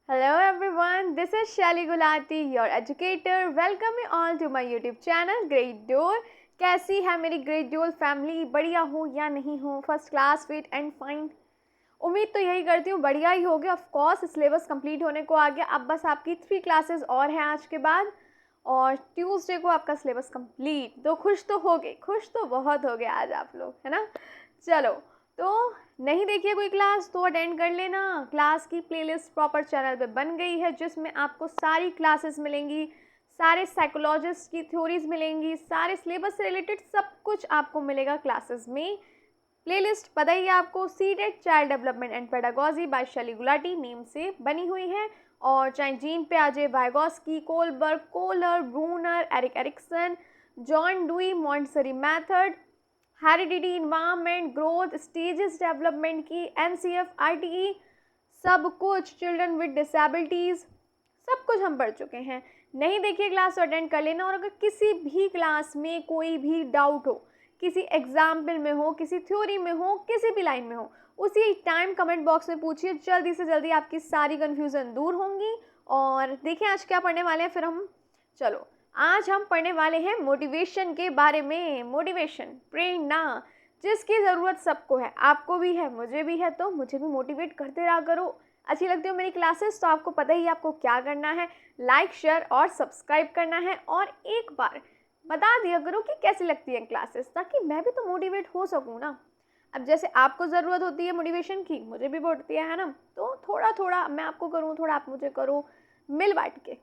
Hello everyone, this is Shelly Gulati, your educator. Welcome you all to my YouTube channel Great Door. कैसी है मेरी great डोल family? बढ़िया हो या नहीं हो? First class fit and fine? उम्मीद तो यही करती हूँ बढ़िया ही होगी. ऑफ कोर्स सिलेबस कंप्लीट होने को आ गया. अब बस आपकी 3 क्लासेस और हैं आज के बाद और ट्यूसडे को आपका सिलेबस कंप्लीट. तो खुश तो हो गए, खुश तो बहुत हो गए आज आप लोग, है ना. चलो, तो नहीं देखिए कोई क्लास तो अटेंड कर लेना. क्लास की प्लेलिस्ट प्रॉपर चैनल पे बन गई है जिसमें आपको सारी क्लासेस मिलेंगी, सारे साइकोलॉजिस्ट की थ्योरीज मिलेंगी, सारे सिलेबस से रिलेटेड सब कुछ आपको मिलेगा क्लासेस में. प्लेलिस्ट पता ही है आपको, CTET child development and pedagogy by Shaili Gulati name से बनी हुई है. और चाहे जीन पे आ जाए Vygotsky, Kohlberg, Kohler, Bruner, Erik Erikson, John Dewey, Montessori method, heredity, environment, growth stages development की, एनसीएफ, आरटीई, सब कुछ, चिल्ड्रन विद डिसेबिलिटीज़, सब कुछ हम पढ़ चुके हैं. नहीं देखिए क्लास तो अटेंड कर लेना. और अगर किसी भी क्लास में कोई भी डाउट हो, किसी एग्जाम्पल में हो, किसी थ्योरी में हो, किसी भी लाइन में हो, उसी टाइम कमेंट बॉक्स में पूछिए. जल्दी से जल्दी आपकी सारी कन्फ्यूज़न दूर होंगी. और देखिए आज क्या पढ़ने वाले हैं फिर हम. चलो, आज हम पढ़ने वाले हैं मोटिवेशन के बारे में. मोटिवेशन, प्रेरणा, जिसकी ज़रूरत सबको है, आपको भी है, मुझे भी है. तो मुझे भी मोटिवेट करते रहा करो. अच्छी लगती हो मेरी क्लासेस तो आपको पता ही है आपको क्या करना है. लाइक, शेयर और सब्सक्राइब करना है. और एक बार बता दिया करो कि कैसी लगती है क्लासेस, ताकि मैं भी तो मोटिवेट हो सकूँ ना. अब जैसे आपको ज़रूरत होती है मोटिवेशन की, मुझे भी पड़ती है ना. तो थोड़ा थोड़ा मैं आपको करूँ, थोड़ा आप मुझे करो, मिल बांट के.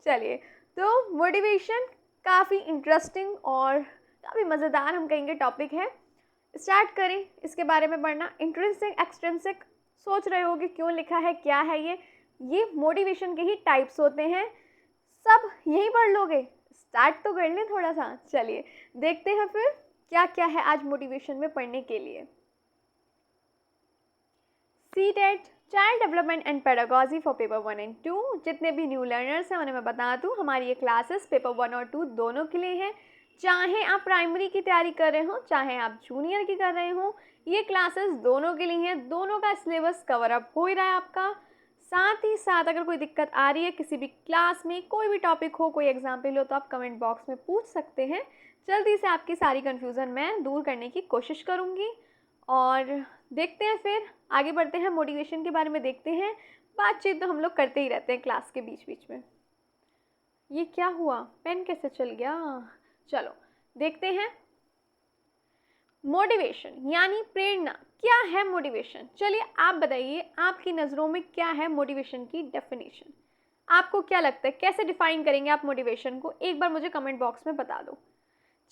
चलिए, तो मोटिवेशन काफ़ी इंटरेस्टिंग और काफ़ी मज़ेदार हम कहेंगे टॉपिक है. स्टार्ट करें इसके बारे में पढ़ना. इंट्रिंसिक, एक्सट्रिंसिक, सोच रहे होगे क्यों लिखा है, क्या है ये मोटिवेशन के ही टाइप्स होते हैं. सब यहीं पढ़ लोगे? स्टार्ट तो कर लें थोड़ा सा. चलिए देखते हैं फिर क्या क्या है आज मोटिवेशन में पढ़ने के लिए. CTET child development and pedagogy for paper 1 and 2. जितने भी न्यू लर्नर्स हैं उन्हें मैं बता दूं, हमारी ये क्लासेस पेपर 1 और 2 दोनों के लिए हैं. चाहे आप प्राइमरी की तैयारी कर रहे हो, चाहे आप जूनियर की कर रहे हो, ये क्लासेस दोनों के लिए हैं. दोनों का सिलेबस कवर अप हो ही रहा है आपका. साथ ही साथ अगर कोई दिक्कत आ रही है किसी भी क्लास में, कोई भी टॉपिक हो, कोई एग्जाम्पल हो, तो आप कमेंट बॉक्स में पूछ सकते हैं. जल्दी से आपकी सारी कन्फ्यूज़न मैं दूर करने की कोशिश करूँगी. और देखते हैं फिर आगे बढ़ते हैं, मोटिवेशन के बारे में देखते हैं. बातचीत तो हम लोग करते ही रहते हैं क्लास के बीच बीच में. ये क्या हुआ, पेन कैसे चल गया? चलो देखते हैं. मोटिवेशन यानी प्रेरणा. क्या है मोटिवेशन? चलिए आप बताइए, आपकी नज़रों में क्या है मोटिवेशन की डेफिनेशन? आपको क्या लगता है, कैसे डिफाइन करेंगे आप मोटिवेशन को? एक बार मुझे कमेंट बॉक्स में बता दो.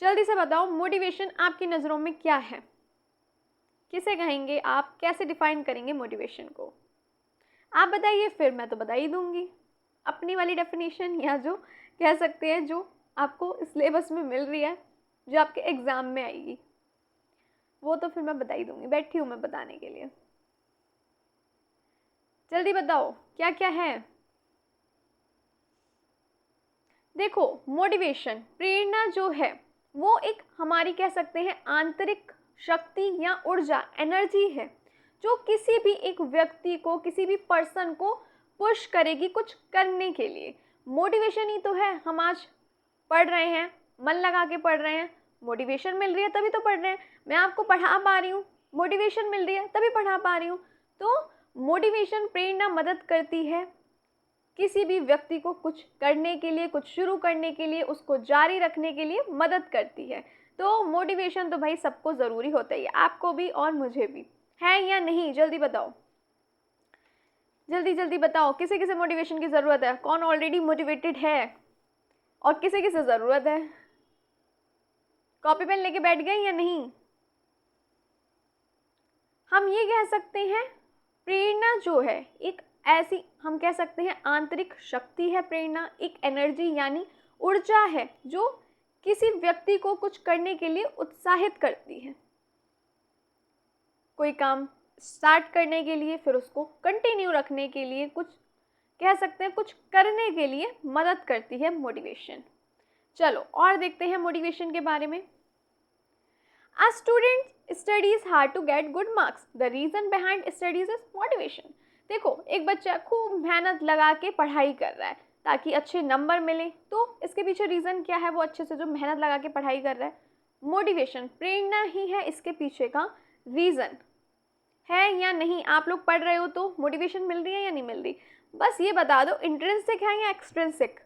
जल्दी से बताओ, मोटिवेशन आपकी नज़रों में क्या है? किसे कहेंगे आप, कैसे डिफाइन करेंगे मोटिवेशन को? आप बताइए, फिर मैं तो बता ही दूंगी अपनी वाली डेफिनेशन, या जो कह सकते हैं जो आपको सिलेबस में मिल रही है, जो आपके एग्ज़ाम में आएगी, वो तो फिर मैं बता ही दूंगी. बैठी हूँ मैं बताने के लिए. जल्दी बताओ क्या क्या है. देखो, मोटिवेशन, प्रेरणा जो है वो एक हमारी कह सकते हैं आंतरिक शक्ति या ऊर्जा, एनर्जी है, जो किसी भी एक व्यक्ति को, किसी भी पर्सन को पुश करेगी कुछ करने के लिए. मोटिवेशन ही तो है. हम आज पढ़ रहे हैं, मन लगा के पढ़ रहे हैं, मोटिवेशन मिल रही है तभी तो पढ़ रहे हैं. मैं आपको पढ़ा पा रही हूँ, मोटिवेशन मिल रही है तभी पढ़ा पा रही हूँ. तो मोटिवेशन, प्रेरणा मदद करती है किसी भी व्यक्ति को कुछ करने के लिए, कुछ शुरू करने के लिए, उसको जारी रखने के लिए मदद करती है. तो मोटिवेशन तो भाई सबको ज़रूरी होता ही है, आपको भी और मुझे भी. है या नहीं? जल्दी बताओ, जल्दी जल्दी बताओ. किसे किसे मोटिवेशन की ज़रूरत है? कौन ऑलरेडी मोटिवेटेड है और किसे किसे ज़रूरत है? कॉपी पेन लेके बैठ गए या नहीं? हम ये कह सकते हैं प्रेरणा जो है एक ऐसी, हम कह सकते हैं आंतरिक शक्ति है. प्रेरणा एक एनर्जी यानी ऊर्जा है जो किसी व्यक्ति को कुछ करने के लिए उत्साहित करती है. कोई काम स्टार्ट करने के लिए, फिर उसको कंटिन्यू रखने के लिए, कुछ कह सकते हैं कुछ करने के लिए मदद करती है मोटिवेशन. चलो और देखते हैं मोटिवेशन के बारे में. A student studies hard to get good marks. The reason behind studies is motivation. देखो, एक बच्चा खूब मेहनत लगा के पढ़ाई कर रहा है ताकि अच्छे नंबर मिले, तो इसके पीछे रीज़न क्या है? वो अच्छे से जो मेहनत लगा के पढ़ाई कर रहा है, मोटिवेशन, प्रेरणा ही है इसके पीछे का रीज़न। है या नहीं? आप लोग पढ़ रहे हो तो मोटिवेशन मिल रही है या नहीं मिल रही? बस ये बता दो, इंट्रिंसिक है या एक्सट्रिंसिक?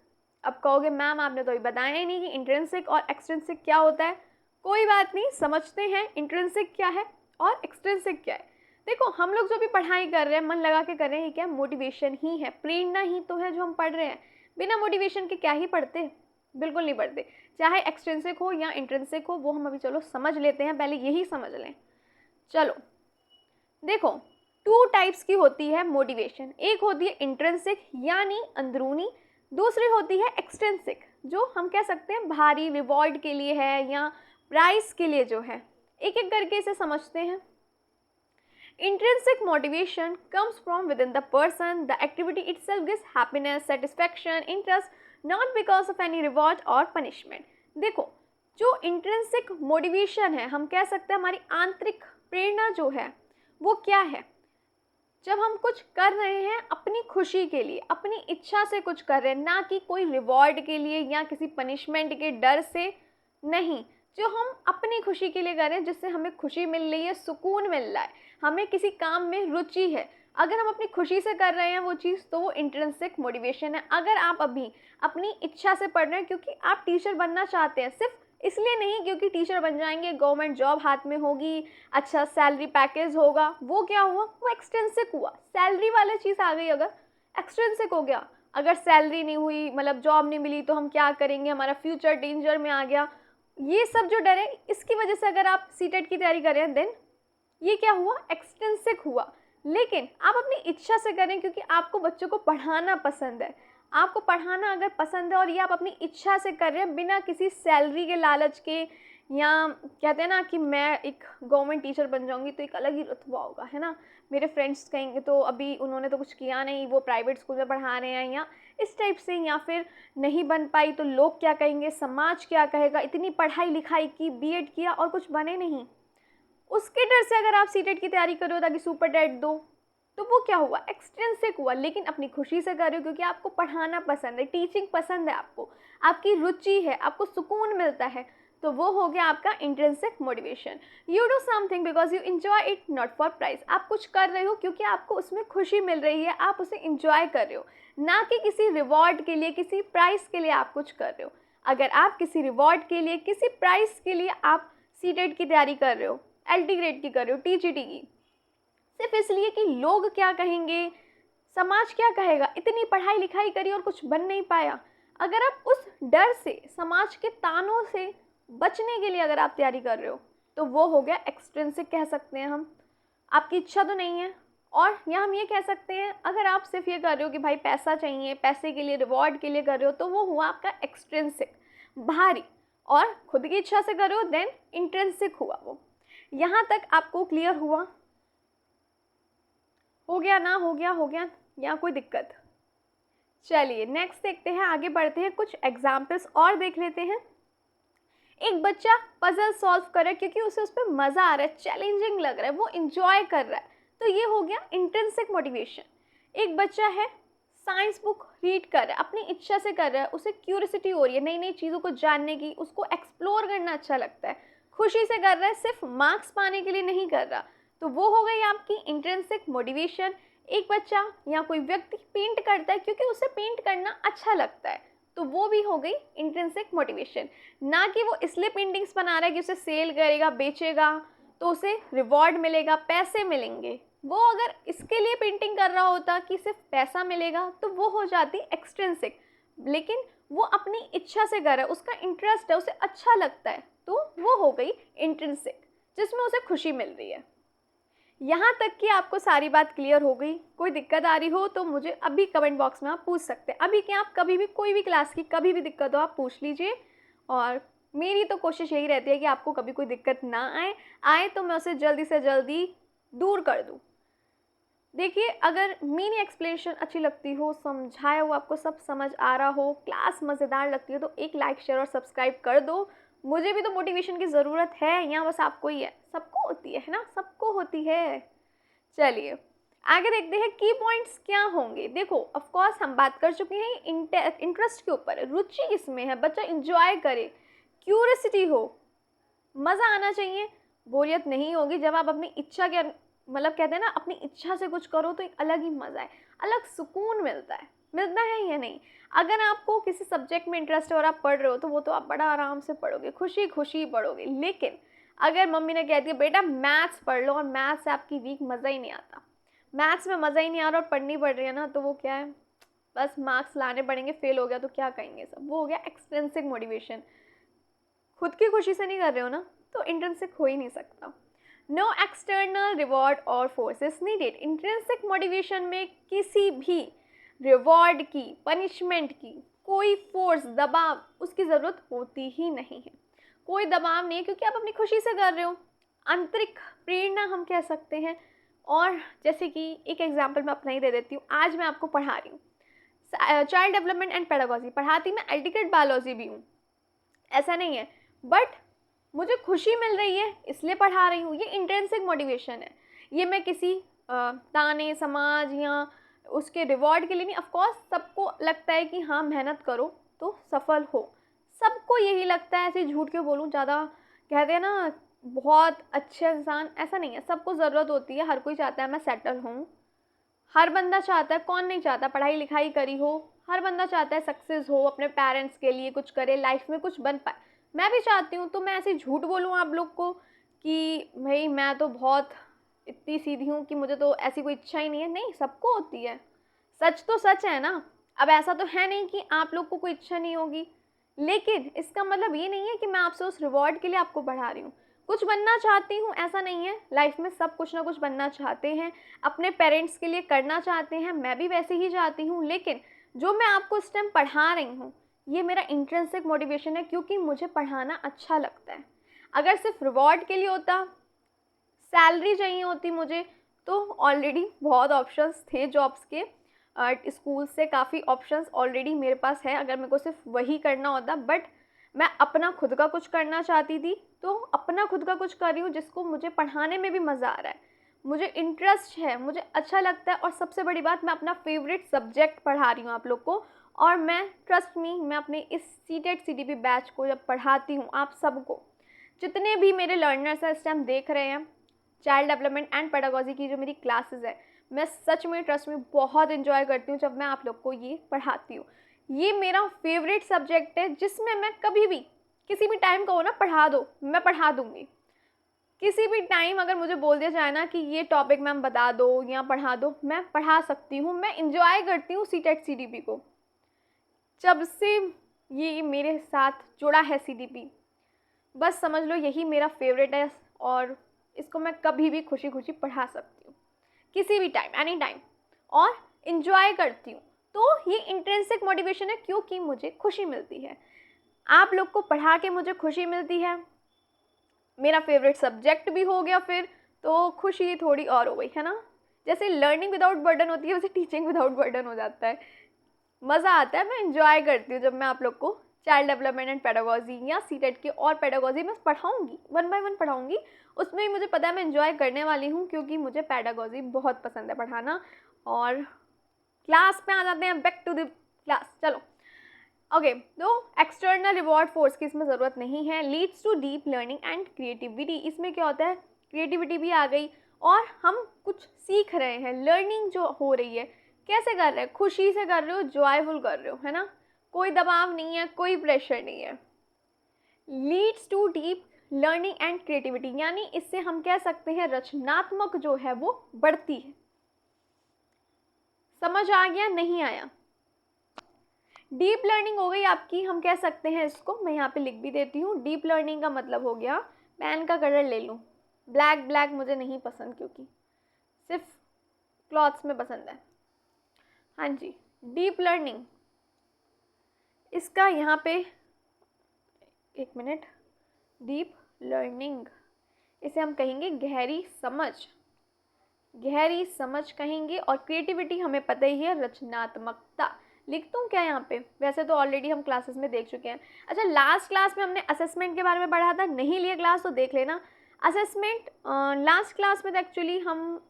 अब कहोगे मैम आपने तो अभी बताया ही नहीं कि इंट्रिंसिक और एक्सट्रिंसिक क्या होता है। कोई बात नहीं, समझते हैं इंट्रिंसिक क्या है और एक्सट्रिंसिक क्या है। देखो, हम लोग जो भी पढ़ाई कर रहे हैं, मन लगा के कर रहे हैं, ये क्या? मोटिवेशन ही है, प्रेरणा ही तो है जो हम पढ़ रहे हैं। बिना मोटिवेशन के क्या ही पढ़ते? बिल्कुल नहीं पढ़ते। चाहे एक्सट्रिंसिक हो या इंट्रिंसिक हो, वो हम अभी चलो समझ लेते हैं, पहले यही समझ लें। चलो देखो, 2 टाइप्स की होती है मोटिवेशन। एक होती है इंट्रिंसिक यानी अंदरूनी, दूसरी होती है एक्सट्रिंसिक जो हम कह सकते हैं बाहरी, रिवॉर्ड के लिए है या प्राइस के लिए जो है। एक एक करके इसे समझते हैं। Intrinsic motivation comes from within the person. The activity itself gives happiness, satisfaction, interest, not because of any reward or punishment. देखो, जो इंट्रिंसिक मोटिवेशन है, हम कह सकते हैं हमारी आंतरिक प्रेरणा जो है, वो क्या है? जब हम कुछ कर रहे हैं अपनी खुशी के लिए, अपनी इच्छा से कुछ कर रहे हैं, ना कि कोई रिवॉर्ड के लिए या किसी पनिशमेंट के डर से नहीं, जो हम अपनी खुशी के लिए कर रहे हैं, जिससे हमें खुशी मिल रही है, सुकून मिल रहा है, हमें किसी काम में रुचि है, अगर हम अपनी खुशी से कर रहे हैं वो चीज़, तो वो इंट्रिंसिक मोटिवेशन है। अगर आप अभी अपनी इच्छा से पढ़ रहे हैं क्योंकि आप टीचर बनना चाहते हैं, सिर्फ इसलिए नहीं क्योंकि टीचर बन जाएंगे, गवर्नमेंट जॉब हाथ में होगी, अच्छा सैलरी पैकेज होगा, वो क्या हुआ? वो एक्सट्रिंसिक हुआ। सैलरी वाली चीज़ आ गई, अगर एक्सट्रिंसिक हो गया। अगर सैलरी नहीं हुई, मतलब जॉब नहीं मिली, तो हम क्या करेंगे? हमारा फ्यूचर डेंजर में आ गया। ये सब जो डर है, इसकी वजह से अगर आप सीटेट की तैयारी कर रहे हैं, देन ये क्या हुआ? एक्सट्रिंसिक हुआ। लेकिन आप अपनी इच्छा से करें क्योंकि आपको बच्चों को पढ़ाना पसंद है, आपको पढ़ाना अगर पसंद है और ये आप अपनी इच्छा से कर रहे हैं बिना किसी सैलरी के लालच के, या कहते हैं ना कि मैं एक गवर्नमेंट टीचर बन जाऊंगी तो एक अलग ही रुतबा होगा, है ना, मेरे फ्रेंड्स कहेंगे तो अभी उन्होंने तो कुछ किया नहीं, वो प्राइवेट स्कूल में पढ़ा रहे हैं, या इस टाइप से, या फिर नहीं बन पाई तो लोग क्या कहेंगे, समाज क्या कहेगा, इतनी पढ़ाई लिखाई की, बीएड किया और कुछ बने नहीं, उसके डर से अगर आप सीटेट की तैयारी कर रहे हो ताकि सुपर टेट दो, तो वो क्या हुआ? एक्सट्रिंसिक हुआ। लेकिन अपनी खुशी से कर रहे हो क्योंकि आपको पढ़ाना पसंद है, टीचिंग पसंद है, आपको आपकी रुचि है, आपको सुकून मिलता है, तो वो हो गया आपका intrinsic motivation. You do something because you enjoy it, not for prize. आप कुछ कर रहे हो क्योंकि आपको उसमें खुशी मिल रही है, आप उसे इंजॉय कर रहे हो, ना कि किसी रिवॉर्ड के लिए, किसी प्राइस के लिए आप कुछ कर रहे हो। अगर आप किसी रिवॉर्ड के लिए, किसी प्राइस के लिए आप सीटेट की तैयारी कर रहे हो, एलटी ग्रेड की कर रहे हो, टीजीटी की, सिर्फ इसलिए कि लोग क्या कहेंगे, समाज क्या कहेगा, इतनी पढ़ाई लिखाई करी और कुछ बन नहीं पाया, अगर आप उस डर से, समाज के तानों से बचने के लिए अगर आप तैयारी कर रहे हो, तो वो हो गया एक्सट्रिंसिक, कह सकते हैं हम। आपकी इच्छा तो नहीं है। और या हम ये कह सकते हैं, अगर आप सिर्फ ये कर रहे हो कि भाई पैसा चाहिए, पैसे के लिए, रिवॉर्ड के लिए कर रहे हो, तो वो हुआ आपका एक्सट्रिंसिक, बाहरी, और खुद की इच्छा से कर रहे हो, देन इंट्रिंसिक हुआ वो। यहाँ तक आपको क्लियर हुआ? हो गया ना? हो गया या कोई दिक्कत? चलिए नेक्स्ट देखते हैं, आगे बढ़ते हैं, कुछ एग्जाम्पल्स और देख लेते हैं। एक बच्चा पजल सॉल्व कर रहा है क्योंकि उसे उस पर मज़ा आ रहा है, चैलेंजिंग लग रहा है, वो इंजॉय कर रहा है, तो ये हो गया इंट्रिंसिक मोटिवेशन। एक बच्चा है साइंस बुक रीड कर रहा है, अपनी इच्छा से कर रहा है, उसे क्यूरियोसिटी हो रही है नई नई चीज़ों को जानने की, उसको एक्सप्लोर करना अच्छा लगता है, खुशी से कर रहा है, सिर्फ मार्क्स पाने के लिए नहीं कर रहा, तो वो हो गई आपकी इंट्रिंसिक मोटिवेशन। एक बच्चा या कोई व्यक्ति पेंट करता है क्योंकि उसे पेंट करना अच्छा लगता है, तो वो भी हो गई इंट्रिंसिक मोटिवेशन। ना कि वो इसलिए पेंटिंग्स बना रहा है कि उसे सेल करेगा, बेचेगा तो उसे रिवॉर्ड मिलेगा, पैसे मिलेंगे। वो अगर इसके लिए पेंटिंग कर रहा होता कि सिर्फ पैसा मिलेगा, तो वो हो जाती एक्सट्रिंसिक। लेकिन वो अपनी इच्छा से कर रहा है, उसका इंटरेस्ट है, उसे अच्छा लगता है, तो वो हो गई इंट्रिंसिक, जिसमें उसे खुशी मिल रही है। यहाँ तक कि आपको सारी बात क्लियर हो गई? कोई दिक्कत आ रही हो तो मुझे अभी कमेंट बॉक्स में आप पूछ सकते हैं। अभी क्या, आप कभी भी, कोई भी क्लास की कभी भी दिक्कत हो आप पूछ लीजिए, और मेरी तो कोशिश यही रहती है कि आपको कभी कोई दिक्कत ना आए तो मैं उसे जल्दी से जल्दी दूर कर दूँ। देखिए, अगर मेरी एक्सप्लेनेशन अच्छी लगती हो, समझाया हो, आपको सब समझ आ रहा हो, क्लास मज़ेदार लगती है, तो एक लाइक, शेयर और सब्सक्राइब कर दो। मुझे भी तो मोटिवेशन की ज़रूरत है, यहाँ बस आपको ही है, सबको होती है ना, सबको होती है। चलिए आगे देखते हैं की पॉइंट्स क्या होंगे। देखो ऑफ कोर्स हम बात कर चुके हैं इंटरेस्ट के ऊपर, रुचि किसमें है, बच्चा इंजॉय करे, क्यूरियोसिटी हो, मज़ा आना चाहिए, बोरियत नहीं होगी। जब आप अपनी इच्छा के मतलब कहते हैं ना अपनी इच्छा से कुछ करो तो एक अलग ही मज़ा है, अलग सुकून मिलता है या नहीं। अगर आपको किसी सब्जेक्ट में इंटरेस्ट है और आप पढ़ रहे हो तो वो तो आप बड़ा आराम से पढ़ोगे, खुशी खुशी पढ़ोगे। लेकिन अगर मम्मी ने कह दिया बेटा मैथ्स पढ़ लो और मैथ्स से आपकी वीक मज़ा ही नहीं आता, मैथ्स में मज़ा ही नहीं आ रहा और पढ़नी पड़ रही है ना, तो वो क्या है, बस मार्क्स लाने पड़ेंगे, फेल हो गया तो क्या कहेंगे सब, वो हो गया एक्सट्रिंसिक मोटिवेशन। खुद की खुशी से नहीं कर रहे हो ना तो इंट्रिंसिक हो ही नहीं सकता। नो एक्सटर्नल रिवॉर्ड और फोर्सेस नीडेड। इंट्रिंसिक मोटिवेशन में किसी भी रिवॉर्ड की, पनिशमेंट की, कोई फोर्स, दबाव, उसकी ज़रूरत होती ही नहीं है। कोई दबाव नहीं है क्योंकि आप अपनी खुशी से कर रहे हो, आंतरिक प्रेरणा हम कह सकते हैं। और जैसे कि एक एग्जांपल मैं अपना ही दे देती हूँ, आज मैं आपको पढ़ा रही हूँ चाइल्ड डेवलपमेंट एंड पेडागोजी, पढ़ाती मैं एल्टिकेट बायोलॉजी भी हूँ, ऐसा नहीं है, बट मुझे खुशी मिल रही है इसलिए पढ़ा रही हूँ, ये इंट्रिंसिक मोटिवेशन है। ये मैं किसी ताने समाज या उसके रिवॉर्ड के लिए नहीं। ऑफ कोर्स सबको लगता है कि हाँ मेहनत करो तो सफल हो, सबको यही लगता है, ऐसे झूठ क्यों बोलूँ, ज़्यादा कहते हैं ना बहुत अच्छे इंसान, ऐसा नहीं है, सबको ज़रूरत होती है, हर कोई चाहता है मैं सेटल हूँ, हर बंदा चाहता है, कौन नहीं चाहता पढ़ाई लिखाई करी हो, हर बंदा चाहता है सक्सेस हो, अपने पेरेंट्स के लिए कुछ करे, लाइफ में कुछ बन पाए, मैं भी चाहती हूँ। तो मैं ऐसे झूठ बोलूँ आप लोग को कि भाई मैं तो बहुत इतनी सीधी हूँ कि मुझे तो ऐसी कोई इच्छा ही नहीं है, नहीं, सबको होती है, सच तो सच है ना। अब ऐसा तो है नहीं कि आप लोग को कोई इच्छा नहीं होगी, लेकिन इसका मतलब ये नहीं है कि मैं आपसे उस रिवॉर्ड के लिए आपको पढ़ा रही हूँ। कुछ बनना चाहती हूँ ऐसा नहीं है, लाइफ में सब कुछ ना कुछ बनना चाहते हैं, अपने पेरेंट्स के लिए करना चाहते हैं, मैं भी वैसे ही चाहती हूँ। लेकिन जो मैं आपको इस टाइम पढ़ा रही हूँ ये मेरा इंट्रिंसिक मोटिवेशन है, क्योंकि मुझे पढ़ाना अच्छा लगता है। अगर सिर्फ रिवॉर्ड के लिए होता, सैलरी चाहिए होती मुझे, तो ऑलरेडी बहुत ऑप्शंस थे जॉब्स के, स्कूल से काफ़ी ऑप्शंस ऑलरेडी मेरे पास है, अगर मेरे को सिर्फ वही करना होता। बट मैं अपना खुद का कुछ करना चाहती थी, तो अपना खुद का कुछ कर रही हूँ जिसको मुझे पढ़ाने में भी मज़ा आ रहा है, मुझे इंटरेस्ट है, मुझे अच्छा लगता है। और सबसे बड़ी बात, मैं अपना फेवरेट सब्जेक्ट पढ़ा रही हूँ आप लोग को। और मैं ट्रस्ट मी, मैं अपने इस सीटेट CDP बैच को जब पढ़ाती हूँ, आप सबको, जितने भी मेरे लर्नर्स हैं इस टाइम देख रहे हैं चाइल्ड डेवलपमेंट एंड पेडागोजी की जो मेरी क्लासेस है, मैं सच में ट्रस्ट में बहुत इन्जॉय करती हूँ जब मैं आप लोग को ये पढ़ाती हूँ। ये मेरा फेवरेट सब्जेक्ट है जिसमें मैं कभी भी किसी भी टाइम कहो ना पढ़ा दो, मैं पढ़ा दूँगी। किसी भी टाइम अगर मुझे बोल दिया जाए ना कि ये टॉपिक मैम बता दो या पढ़ा दो, मैं पढ़ा सकती हूँ। मैं इन्जॉय करती हूँ सीटेट CDP को, जब से ये मेरे साथ जुड़ा है CDP, बस समझ लो यही मेरा फेवरेट है। और इसको मैं कभी भी खुशी खुशी पढ़ा सकती हूँ, किसी भी टाइम, एनी टाइम, और इन्जॉय करती हूँ। तो ये इंट्रिंसिक मोटिवेशन है क्योंकि मुझे खुशी मिलती है, आप लोग को पढ़ा के मुझे खुशी मिलती है, मेरा फेवरेट सब्जेक्ट भी हो गया, फिर तो खुशी थोड़ी और हो गई है ना। जैसे लर्निंग विदाउट बर्डन होती है, वैसे टीचिंग विदाउट बर्डन हो जाता है, मज़ा आता है। मैं इन्जॉय करती हूँ जब मैं आप लोग को चाइल्ड डेवलपमेंट एंड पेडागोजी या सीटेट की और पेडागोजी में पढ़ाऊँगी, 1 बाय 1 पढ़ाऊँगी, उसमें भी मुझे पता है मैं इन्जॉय करने वाली हूँ, क्योंकि मुझे पेडागोजी बहुत पसंद है पढ़ाना। और क्लास में आ जाते हैं, बैक टू द क्लास, चलो। ओके, तो एक्सटर्नल रिवॉर्ड फोर्स की इसमें ज़रूरत नहीं है। Leads to deep learning and creativity, इसमें क्या होता है, क्रिएटिविटी भी आ गई और हम कुछ सीख रहे हैं, लर्निंग जो हो रही है, कैसे कर रहे हैं, खुशी से कर रहे हो, जॉयफुल कर रहे हो, है ना, कोई दबाव नहीं है, कोई प्रेशर नहीं है। Leads to deep learning and creativity, यानी इससे हम कह सकते हैं रचनात्मक जो है वो बढ़ती है। समझ आ गया, नहीं आया? डीप लर्निंग हो गई आपकी, हम कह सकते हैं इसको, मैं यहाँ पे लिख भी देती हूँ। डीप लर्निंग का मतलब हो गया, पेन का कलर ले लूँ, ब्लैक ब्लैक मुझे नहीं पसंद क्योंकि सिर्फ क्लॉथ्स में पसंद है। हाँ जी, डीप लर्निंग, इसका यहाँ पे एक मिनट, डीप लर्निंग इसे हम कहेंगे गहरी समझ, गहरी समझ कहेंगे। और क्रिएटिविटी हमें पता ही है, रचनात्मकता। लिख दूँ क्या यहाँ पे? वैसे तो ऑलरेडी हम क्लासेस में देख चुके हैं। अच्छा, लास्ट क्लास में हमने असेसमेंट के बारे में पढ़ा था, नहीं लिया क्लास तो देख लेना। असेसमेंट लास्ट क्लास में तो एक्चुअली हम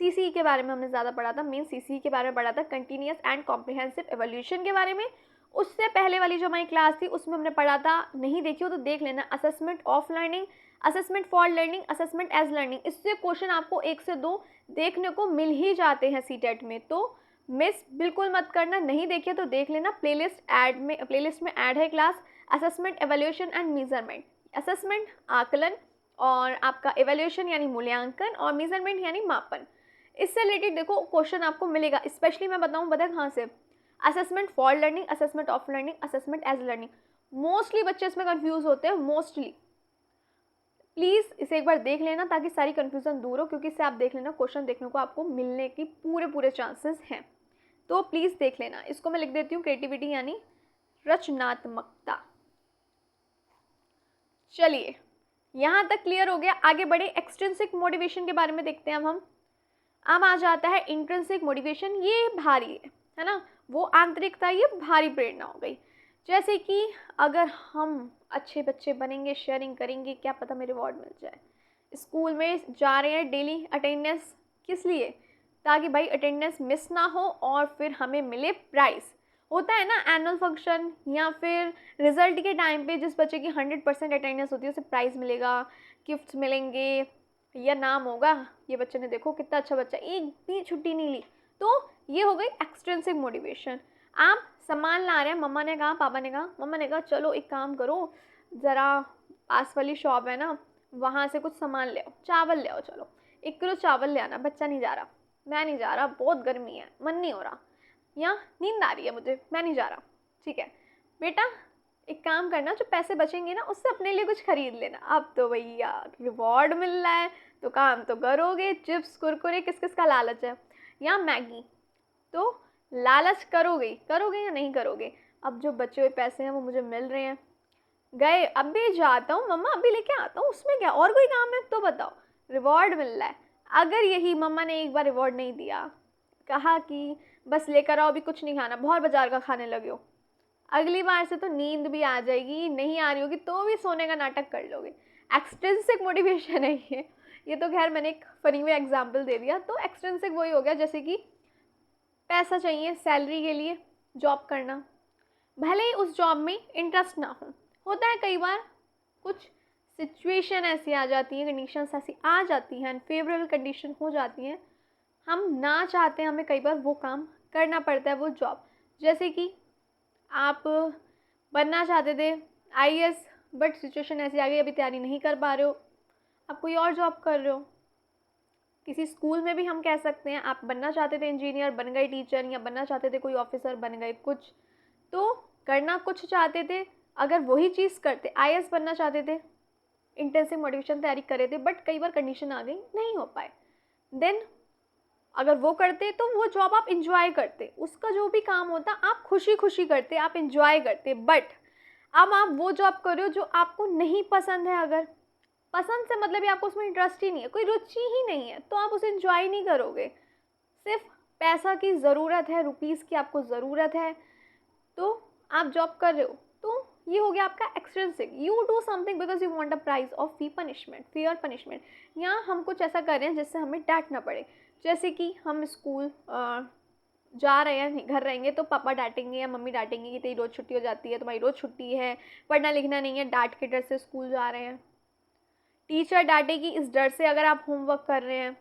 CCE के बारे में हमने ज़्यादा पढ़ा था, मेन CCE के बारे में पढ़ा था, कंटिन्यूस एंड कॉम्प्रिहेंसिव एवोल्यूशन के बारे में। उससे पहले वाली जो हमारी क्लास थी उसमें हमने पढ़ा था, नहीं देखी हो तो देख लेना, assessment of learning, assessment for learning, assessment as learning. इससे क्वेश्चन आपको 1 से 2 देखने को मिल ही जाते हैं CTET में, तो मिस बिल्कुल मत करना। नहीं देखिए तो देख लेना, प्लेलिस्ट में ऐड है class assessment, evolution and measurement. Assessment आकलन, और आपका एवोल्यूशन यानी मूल्यांकन, और मेजरमेंट यानी मापन। इससे रिलेटेड देखो क्वेश्चन आपको मिलेगा, स्पेशली मैं बताऊँ पता कहाँ से, assessment for learning, assessment of learning, assessment as learning. Mostly बच्चे इसमें कंफ्यूज होते हैं, मोस्टली। प्लीज़ इसे एक बार देख लेना ताकि सारी कन्फ्यूज़न दूर हो, क्योंकि इससे आप देख लेना क्वेश्चन देखने को आपको मिलने की पूरे चांसेस हैं, तो प्लीज़ देख लेना। इसको मैं लिख देती हूँ क्रिएटिविटी यानी रचनात्मकता। चलिए यहाँ तक क्लियर हो गया, आगे बढ़े। एक्सट्रिंसिक मोटिवेशन के बारे में देखते हैं अब आ जाता है इंट्रिंसिक मोटिवेशन। ये भारी है ना, वो आंतरिकता, ये भारी प्रेरणा हो गई। जैसे कि अगर हम अच्छे बच्चे बनेंगे, शेयरिंग करेंगे, क्या पता मेरे रिवॉर्ड मिल जाए। स्कूल में जा रहे हैं डेली अटेंडेंस, किस लिए, ताकि भाई अटेंडेंस मिस ना हो और फिर हमें मिले प्राइज़। होता है ना एनुअल फंक्शन या फिर रिजल्ट के टाइम पे जिस बच्चे की 100% अटेंडेंस होती है उसे प्राइज़ मिलेगा, गिफ्ट्स मिलेंगे, या नाम होगा, ये बच्चे ने देखो कितना अच्छा बच्चा, एक भी छुट्टी नहीं ली। तो ये हो गई एक्सट्रिंसिक मोटिवेशन। आप सामान ला रहे हैं, मम्मा ने कहा चलो एक काम करो, ज़रा पास वाली शॉप है ना, वहाँ से कुछ सामान ले आओ, चावल ले आओ, चलो 1 किलो चावल ले आना। बच्चा नहीं जा रहा, मैं नहीं जा रहा, बहुत गर्मी है, मन नहीं हो रहा, या नींद आ रही है मुझे, मैं नहीं जा रहा। ठीक है बेटा, एक काम करना, जो पैसे बचेंगे ना उससे अपने लिए कुछ खरीद लेना। अब तो भैया रिवॉर्ड मिल रहा है तो काम तो करोगे। चिप्स कुरकुरे किस किस का लालच है, या मैगी, तो लालच करोगे या नहीं करोगे। अब जो बचे हुए पैसे हैं वो मुझे मिल रहे हैं, गए अभी जाता हूँ मम्मा, अभी लेके आता हूँ, उसमें क्या और कोई काम है तो बताओ, रिवॉर्ड मिल रहा है। अगर यही मम्मा ने एक बार रिवॉर्ड नहीं दिया, कहा कि बस लेकर आओ, अभी कुछ नहीं खाना, बहुत बाजार का खाने लगे हो, अगली बार से तो नींद भी आ जाएगी, नहीं आ रही होगी तो भी सोने का नाटक कर लोगे। एक्सट्रिंसिक मोटिवेशन है ये तो खैर मैंने एक फनी वे एग्जाम्पल दे दिया। तो एक्सट्रिंसिक वही हो गया, जैसे कि पैसा चाहिए सैलरी के लिए, जॉब करना, भले ही उस जॉब में इंटरेस्ट ना हो। होता है कई बार कुछ सिचुएशन ऐसी आ जाती हैं, कंडीशंस ऐसी आ जाती हैं, अनफेवरेबल कंडीशन हो जाती हैं, हम ना चाहते हैं, हमें कई बार वो काम करना पड़ता है, वो जॉब। जैसे कि आप बनना चाहते थे IAS, बट सिचुएशन ऐसी आ गई अभी तैयारी नहीं कर पा रहे हो, आप कोई और जॉब कर रहे हो। किसी स्कूल में भी हम कह सकते हैं, आप बनना चाहते थे इंजीनियर, बन गए टीचर, या बनना चाहते थे कोई ऑफिसर, बन गए कुछ। तो करना कुछ चाहते थे, अगर वही चीज़ करते, IAS बनना चाहते थे, इंटेंसिव मोटिवेशन तैयारी करे थे, बट कई बार कंडीशन आ गई नहीं हो पाए, देन अगर वो करते तो वो जॉब आप इंजॉय करते, उसका जो भी काम होता आप खुशी करते, आप इंजॉय करते। बट अब आप वो जॉब कर रहे हो जो आपको नहीं पसंद है, अगर पसंद से मतलब ये आपको उसमें इंटरेस्ट ही नहीं है, कोई रुचि ही नहीं है, तो आप उसे इंजॉय नहीं करोगे। सिर्फ पैसा की ज़रूरत है, रुपीज़ की आपको ज़रूरत है, तो आप जॉब कर रहे हो, तो ये हो गया आपका extrinsic. You do something because you want a prize of fear punishment, या हम कुछ ऐसा कर रहे हैं जिससे हमें डांटना पड़े। जैसे कि हम स्कूल जा रहे हैं, घर रहेंगे तो पापा डांटेंगे या मम्मी डांटेंगे कि तेरी रोज़ छुट्टी हो जाती है, तुम्हारी रोज़ छुट्टी है, पढ़ना लिखना नहीं है, डांट के डर से स्कूल जा रहे हैं। टीचर डांटेगी इस डर से अगर आप होमवर्क कर रहे हैं,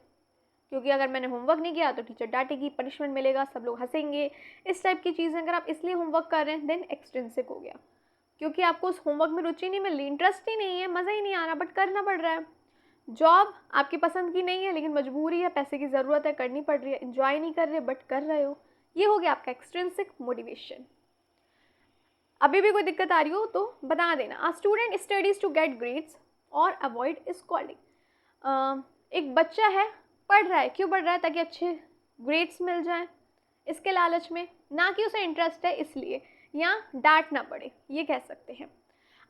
क्योंकि अगर मैंने होमवर्क नहीं किया तो टीचर डांटेगी, पनिशमेंट मिलेगा, सब लोग हंसेंगे, इस टाइप की चीज़ें अगर आप इसलिए होमवर्क कर रहे हैं, देन एक्सट्रिंसिक हो गया, क्योंकि आपको उस होमवर्क में रुचि नहीं मिल रही, इंटरेस्ट ही नहीं है, मज़ा ही नहीं आ रहा, बट करना पड़ रहा है। जॉब आपकी पसंद की नहीं है लेकिन मजबूरी है, पैसे की ज़रूरत है, करनी पड़ रही है, इंजॉय नहीं कर रहे बट कर रहे हो। ये हो गया आपका एक्सट्रिंसिक मोटिवेशन। अभी भी कोई दिक्कत आ रही हो तो बता देना। A student studies to get grades और अवॉइड स्कॉलिंग। एक बच्चा है, पढ़ रहा है, क्यों पढ़ रहा है, ताकि अच्छे ग्रेड्स मिल जाए, इसके लालच में, ना कि उसे इंटरेस्ट है इसलिए, या डांट ना पड़े, ये कह सकते हैं।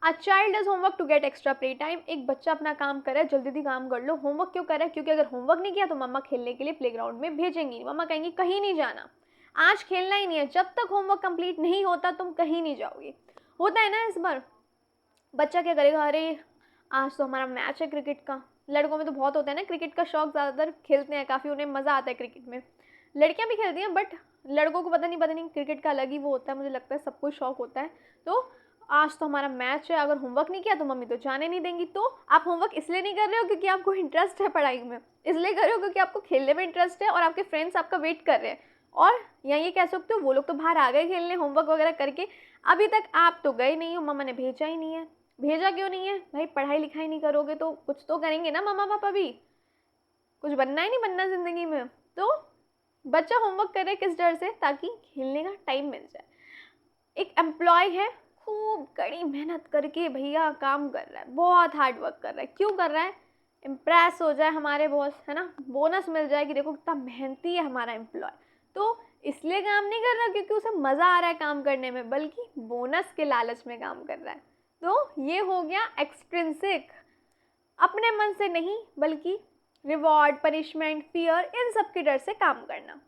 A child does homework to get extra play time. एक बच्चा अपना काम कर रहा है, जल्दी काम कर लो। होमवर्क क्यों कर रहा है, क्योंकि अगर होमवर्क नहीं किया तो मम्मा खेलने के लिए प्लेग्राउंड में भेजेंगी, मम्मा कहेंगी कहीं नहीं जाना, आज खेलना ही नहीं है, जब तक होमवर्क कंप्लीट नहीं होता तुम कहीं नहीं जाओगे। होता है ना, इस बार बच्चा क्या करेगा, अरे आज तो हमारा मैच है क्रिकेट का, लड़कों में तो बहुत होता है ना, क्रिकेट का शौक ज़्यादातर खेलते हैं काफ़ी, उन्हें मज़ा आता है क्रिकेट में। लड़कियां भी खेलती हैं बट लड़कों को पता नहीं क्रिकेट का अलग ही वो होता है, मुझे लगता है सबको शौक होता है। तो आज तो हमारा मैच है, अगर होमवर्क नहीं किया तो मम्मी तो जाने नहीं देंगी। तो आप होमवर्क इसलिए नहीं कर रहे हो क्योंकि आपको इंटरेस्ट है पढ़ाई में, इसलिए कर रहे हो क्योंकि आपको खेलने में इंटरेस्ट है और आपके फ्रेंड्स आपका वेट कर रहे हैं। और या ये कह सकते हो वो लोग तो बाहर आ गए खेलने होमवर्क वगैरह करके, अभी तक आप तो गए नहीं हो, मम्मा ने भेजा ही नहीं है। भेजा क्यों नहीं है भाई? पढ़ाई लिखाई नहीं करोगे तो कुछ तो करेंगे ना मम्मा पापा भी, कुछ बनना ही नहीं बनना ज़िंदगी में। तो बच्चा होमवर्क करे किस डर से? ताकि खेलने का टाइम मिल जाए। एक एम्प्लॉय है, खूब कड़ी मेहनत करके भैया काम कर रहा है, बहुत हार्ड वर्क कर रहा है। क्यों कर रहा है? इम्प्रेस हो जाए हमारे बॉस, है ना, बोनस मिल जाए कि देखो कितना मेहनती है हमारा एम्प्लॉय। तो इसलिए काम नहीं कर रहा क्योंकि उसे मज़ा आ रहा है काम करने में, बल्कि बोनस के लालच में काम कर रहा है। तो ये हो गया एक्सट्रिंसिक, अपने मन से नहीं बल्कि रिवॉर्ड, पनिशमेंट, फियर, इन सब के डर से काम करना।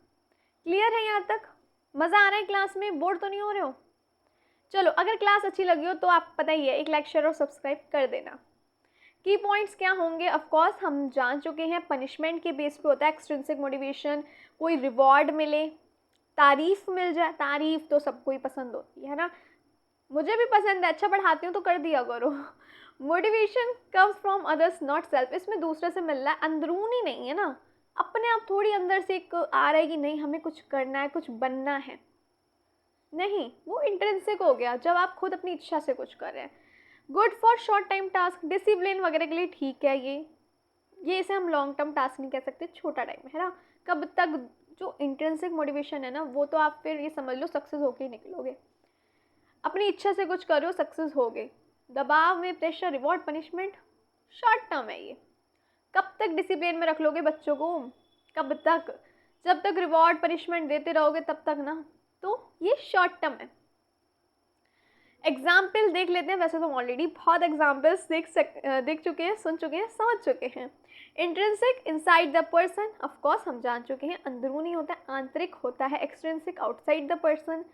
क्लियर है यहाँ तक? मज़ा आ रहा है क्लास में? बोर तो नहीं हो रहे हो? चलो, अगर क्लास अच्छी लगी हो तो आप पता ही है एक लाइक शेयर और सब्सक्राइब कर देना। की पॉइंट्स क्या होंगे? ऑफ कोर्स हम जान चुके हैं, पनिशमेंट के बेस पे होता है एक्सट्रिंसिक मोटिवेशन, कोई रिवॉर्ड मिले, तारीफ़ मिल जाए। तारीफ़ तो सबको ही पसंद होती है ना, मुझे भी पसंद है, अच्छा पढ़ाती हूँ तो कर दिया करो। Motivation comes from others not self, इसमें दूसरे से मिल रहा है, अंदरूनी नहीं है ना, अपने आप थोड़ी अंदर से एक आ रहा है कि नहीं हमें कुछ करना है, कुछ बनना है। नहीं, वो इंट्रिंसिक हो गया जब आप खुद अपनी इच्छा से कुछ कर रहे हैं। Good for short time task, discipline वगैरह के लिए ठीक है ये इसे हम लॉन्ग टर्म टास्क नहीं कह सकते, छोटा टाइम है ना। कब तक जो इंट्रिंसिक मोटिवेशन है ना, वो तो आप फिर ये समझ लो सक्सेस होके ही निकलोगे। अपनी इच्छा से कुछ करो, सक्सेस हो गए। दबाव में pressure, reward, punishment short term है ये। कब तक डिसिप्लिन में रख लोगे बच्चों को? कब तक? जब तक रिवॉर्ड पनिशमेंट देते रहोगे तब तक ना। तो ये शॉर्ट टर्म है। एग्जाम्पल देख लेते हैं, वैसे तो हम ऑलरेडी बहुत एग्जाम्पल्स देख चुके हैं, सुन चुके हैं, समझ चुके हैं। Intrinsic inside the person, of course हम जान चुके हैं, अंदरूनी होता है, आंतरिक होता है। एक्सट्रिंसिक आउटसाइड द पर्सन,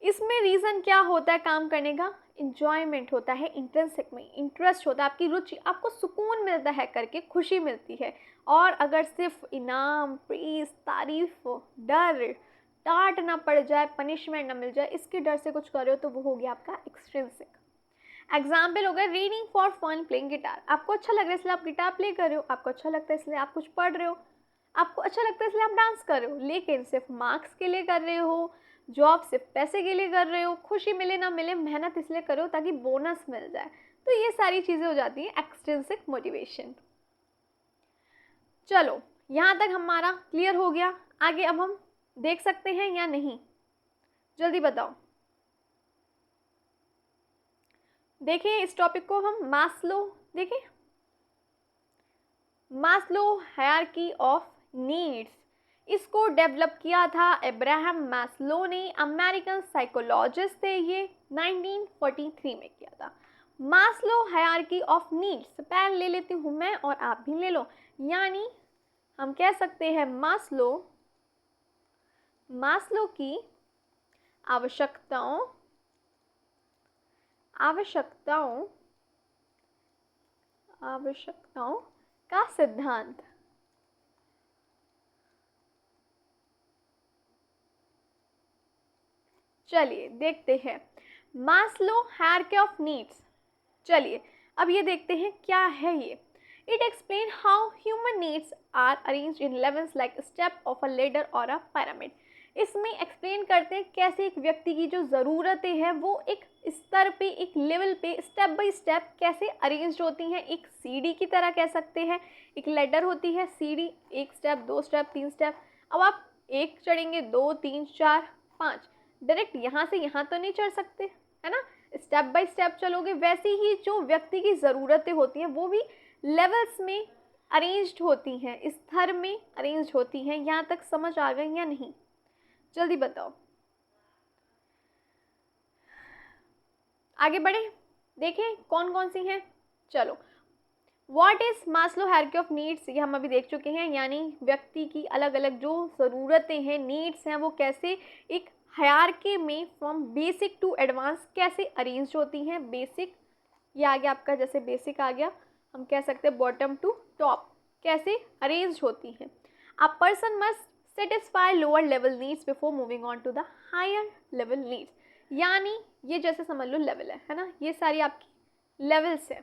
इसमें रीज़न क्या होता है काम करने का? इंजॉयमेंट होता है। इंट्रिंसिक में इंटरेस्ट होता है, आपकी रुचि, आपको सुकून मिलता है करके, खुशी मिलती है। और अगर सिर्फ इनाम, प्रीज, तारीफ, डर, डांट ना पड़ जाए, पनिशमेंट ना मिल जाए, इसके डर से कुछ कर रहे हो तो वो हो गया आपका एक्सट्रिंसिक। एग्जाम्पल हो गया reading for fun, playing guitar. आपको अच्छा लग रहा है इसलिए आप गिटार प्ले कर रहे हो, आपको अच्छा लगता है इसलिए आप कुछ पढ़ रहे हो, आपको अच्छा लगता है इसलिए आप डांस कर रहे हो। लेकिन सिर्फ मार्क्स के लिए कर रहे हो, जॉब सिर्फ पैसे के लिए कर रहे हो, खुशी मिले ना मिले मेहनत इसलिए करो ताकि बोनस मिल जाए, तो ये सारी चीज़ें हो जाती हैं एक्सट्रिंसिक मोटिवेशन। चलो, यहाँ तक हमारा क्लियर हो गया। आगे अब हम देख सकते हैं या नहीं? जल्दी बताओ। देखें इस टॉपिक को हम, मास्लो देखें, मास्लो हायरार्की ऑफ नीड्स। इसको डेवलप किया था अब्राहम मास्लो ने, अमेरिकन साइकोलॉजिस्ट थे ये, 1943 में किया था। Maslow hierarchy of needs, pen ले लेती हूँ मैं और आप भी ले लो, यानी हम कह सकते हैं मास्लो की आवश्यकताओं का सिद्धांत। चलिए देखते हैं मास्लो हायरार्की ऑफ नीड्स। चलिए अब ये देखते हैं क्या है ये। It explain how human needs are arranged in levels like step of a ladder और अ पिरामिड। इसमें एक्सप्लेन करते हैं कैसे एक व्यक्ति की जो ज़रूरतें हैं वो एक स्तर पे, एक लेवल पे, स्टेप बाय स्टेप कैसे अरेंज्ड होती हैं। एक सीढ़ी की तरह कह सकते हैं, एक लेडर होती है सीढ़ी, एक स्टेप, दो स्टेप, तीन स्टेप। अब आप एक चढ़ेंगे, दो, तीन, चार, पाँच, डायरेक्ट यहाँ से यहाँ तो नहीं चढ़ सकते, है ना, स्टेप बाय स्टेप चलोगे। वैसे ही जो व्यक्ति की ज़रूरतें होती हैं वो भी लेवल्स में अरेंज्ड होती हैं, स्तर में अरेंज्ड होती हैं। यहाँ तक समझ आ गई या नहीं? जल्दी बताओ। आगे बढ़े, देखें कौन कौन सी हैं। चलो, what is Maslow hierarchy of needs, ये हम अभी देख चुके हैं, यानी व्यक्ति की अलग अलग जो ज़रूरतें हैं, नीड्स हैं, वो कैसे एक हायरार्की में फ्रॉम बेसिक टू एडवांस कैसे अरेंज होती हैं। बेसिक ये आ गया आपका, जैसे बेसिक आ गया, हम कह सकते हैं बॉटम टू टॉप कैसे अरेंज होती हैं। A person must satisfy lower level needs before moving on to the higher level needs, यानी ये जैसे समझ लो लेवल है ना, ये सारी आपकी लेवल्स है।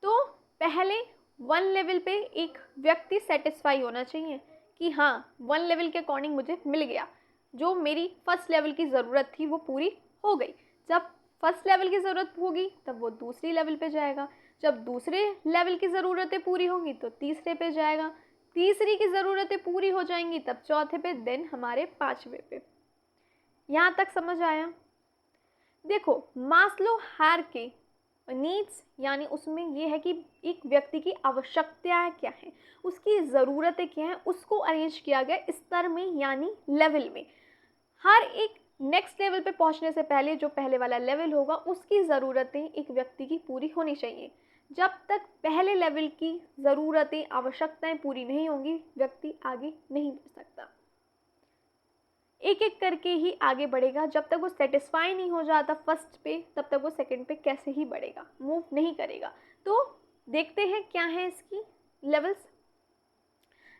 तो पहले 1 लेवल पे एक व्यक्ति सेटिस्फाई होना चाहिए कि हाँ 1 लेवल के अकॉर्डिंग मुझे मिल गया, जो मेरी फर्स्ट लेवल की ज़रूरत थी वो पूरी हो गई। जब फर्स्ट लेवल की ज़रूरत होगी तब वो दूसरी लेवल पे जाएगा, जब दूसरे लेवल की ज़रूरतें पूरी होंगी तो तीसरे पे जाएगा, तीसरी की ज़रूरतें पूरी हो जाएंगी तब चौथे पे, देन हमारे 5वें पे। यहाँ तक समझ आया? देखो मास्लो हायरार्की नीड्स यानी उसमें ये है कि एक व्यक्ति की आवश्यकताएं क्या हैं, उसकी ज़रूरतें क्या हैं, उसको अरेंज किया गया स्तर में यानी लेवल में। हर एक नेक्स्ट लेवल पे पहुंचने से पहले जो पहले वाला लेवल होगा उसकी ज़रूरतें एक व्यक्ति की पूरी होनी चाहिए। जब तक पहले लेवल की ज़रूरतें आवश्यकताएं पूरी नहीं होंगी व्यक्ति आगे नहीं बढ़ सकता। एक एक करके ही आगे बढ़ेगा, जब तक वो सेटिस्फाई नहीं हो जाता फर्स्ट पे तब तक वो सेकंड पे कैसे ही बढ़ेगा, मूव नहीं करेगा। तो देखते हैं क्या है इसकी लेवल्स।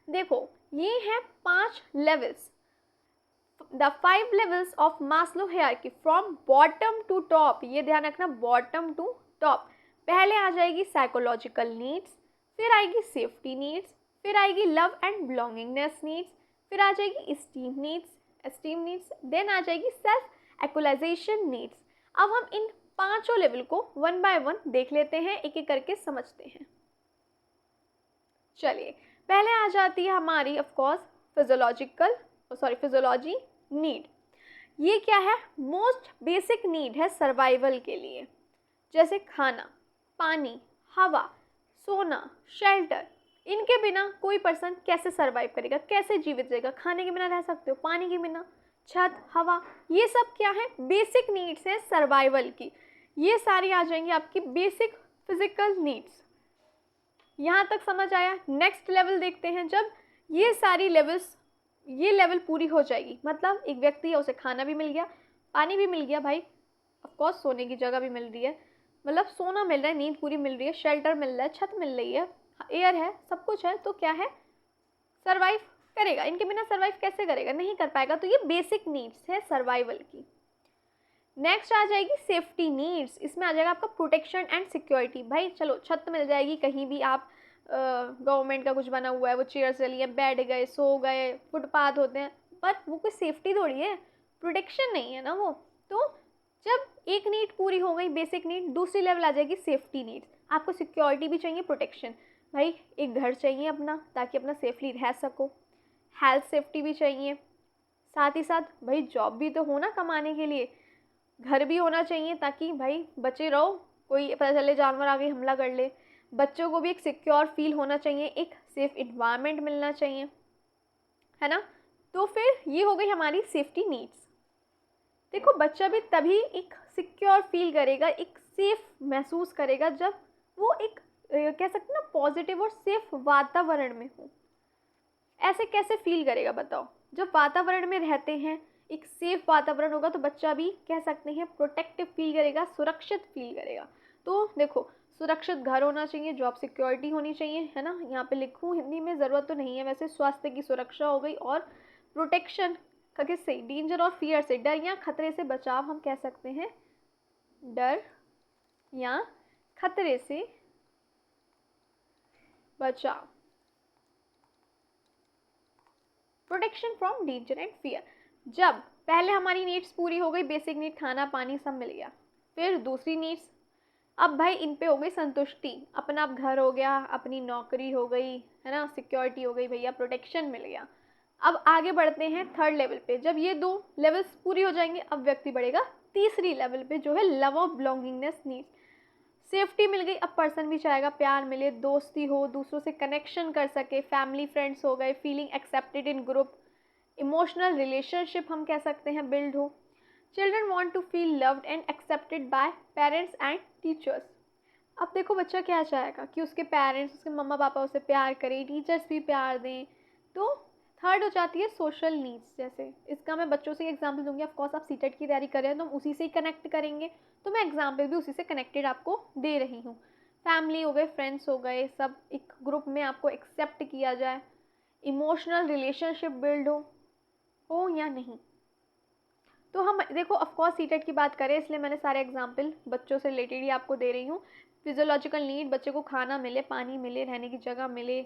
देखो ये है 5 levels, the 5 levels of Maslow hierarchy from bottom to top. ये ध्यान रखना, बॉटम टू टॉप। पहले आ जाएगी साइकोलॉजिकल नीड्स, फिर आएगी सेफ्टी नीड्स, फिर आएगी लव एंड बिलोंगिंगनेस नीड्स, फिर आ जाएगी एस्टीम नीड्स, देन आ जाएगी सेल्फ एक्चुअलाइजेशन नीड्स। अब हम इन 5 लेवल को 1 बाय 1 देख लेते हैं, एक एक करके समझते हैं। चलिए पहले आ जाती है हमारी ऑफ कोर्स फिजियोलॉजी नीड। ये क्या है? मोस्ट बेसिक नीड है सर्वाइवल के लिए, जैसे खाना, पानी, हवा, सोना, शेल्टर। इनके बिना कोई पर्सन कैसे सर्वाइव करेगा, कैसे जीवित रहेगा? खाने के बिना रह सकते हो, पानी के बिना, छत, हवा, ये सब क्या है? बेसिक नीड्स हैं सर्वाइवल की। ये सारी आ जाएंगी आपकी बेसिक फिजिकल नीड्स। यहाँ तक समझ आया? नेक्स्ट लेवल देखते हैं। जब ये सारी ये लेवल पूरी हो जाएगी, मतलब एक व्यक्ति है उसे खाना भी मिल गया, पानी भी मिल गया, भाई ऑफकोर्स सोने की जगह भी मिल रही है, मतलब सोना मिल रहा है, नींद पूरी मिल रही है, शेल्टर मिल रहा है, छत मिल रही है, एयर है, सब कुछ है, तो क्या है? सर्वाइव करेगा। इनके बिना सर्वाइव कैसे करेगा? नहीं कर पाएगा। तो ये बेसिक नीड्स है सर्वाइवल की। नेक्स्ट आ जाएगी सेफ्टी नीड्स। इसमें आ जाएगा आपका प्रोटेक्शन एंड सिक्योरिटी। भाई चलो छत मिल जाएगी, कहीं भी आप गवर्नमेंट का कुछ बना हुआ है, वो चेयर्स चली है, बैठ गए, सो गए, फुटपाथ होते हैं, पर वो कोई सेफ्टी थोड़ी है, प्रोटेक्शन नहीं है ना वो। तो जब एक नीड पूरी हो गई बेसिक नीड, दूसरी लेवल आ जाएगी सेफ्टी नीड्स। आपको सिक्योरिटी भी चाहिए, प्रोटेक्शन, भाई एक घर चाहिए अपना ताकि अपना सेफली रह सको, हेल्थ सेफ्टी भी चाहिए, साथ ही साथ भाई जॉब भी तो हो ना कमाने के लिए, घर भी होना चाहिए ताकि भाई बचे रहो, कोई पता चले जानवर आगे हमला कर ले। बच्चों को भी एक सिक्योर फील होना चाहिए, एक सेफ इन्वायरमेंट मिलना चाहिए, है ना। तो फिर ये हो गई हमारी सेफ्टी नीड्स। देखो बच्चा भी तभी एक सिक्योर फील करेगा, एक सेफ महसूस करेगा जब वो एक कह सकते हैं ना पॉजिटिव और सेफ वातावरण में हो। ऐसे कैसे फील करेगा बताओ? जब वातावरण में रहते हैं, एक सेफ वातावरण होगा तो बच्चा भी कह सकते हैं प्रोटेक्टिव फील करेगा, सुरक्षित फील करेगा। तो देखो सुरक्षित घर होना चाहिए, जॉब सिक्योरिटी होनी चाहिए, है ना। यहाँ पे लिखूँ हिंदी में, ज़रूरत तो नहीं है वैसे, स्वास्थ्य की सुरक्षा हो गई, और प्रोटेक्शन किससे? डेंजर और फियर से, डर या खतरे से बचाव, हम कह सकते हैं डर या खतरे से बचाव, protection from danger and fear. जब पहले हमारी नीड्स पूरी हो गई, बेसिक नीड खाना पानी सब मिल गया, फिर दूसरी नीड्स, अब भाई इन पे हो गई संतुष्टि, अपना अब घर हो गया, अपनी नौकरी हो गई, है ना, सिक्योरिटी हो गई भैया, प्रोटेक्शन मिल गया। अब आगे बढ़ते हैं थर्ड लेवल पे। जब ये 2 लेवल्स पूरी हो जाएंगे अब व्यक्ति बढ़ेगा तीसरी लेवल पे, जो है love of belongingness needs. Safety मिल गई, अब पर्सन भी चाहेगा प्यार मिले, दोस्ती हो, दूसरों से कनेक्शन कर सके, फैमिली फ्रेंड्स हो गए, feeling accepted in group, emotional relationship हम कह सकते हैं बिल्ड हो। Children want to feel loved and accepted by parents and teachers. अब देखो बच्चा क्या चाहेगा कि उसके पेरेंट्स, उसके मम्मा पापा उसे प्यार करें, टीचर्स भी प्यार दें। तो थर्ड हो जाती है सोशल नीड्स। जैसे इसका मैं बच्चों से एग्जांपल दूंगी, ऑफकोर्स आप सीटेट की तैयारी कर रहे हैं तो हम उसी से ही कनेक्ट करेंगे, तो मैं एग्जांपल भी उसी से कनेक्टेड आपको दे रही हूँ। फैमिली हो गए, फ्रेंड्स हो गए, सब एक ग्रुप में आपको एक्सेप्ट किया जाए, इमोशनल रिलेशनशिप बिल्ड हो या नहीं। तो हम देखो ऑफकोर्स सीटेट की बात करें इसलिए मैंने सारे एग्जाम्पल बच्चों से रिलेटेड ही आपको दे रही हूँ। फिजियोलॉजिकल नीड, बच्चे को खाना मिले, पानी मिले, रहने की जगह मिले,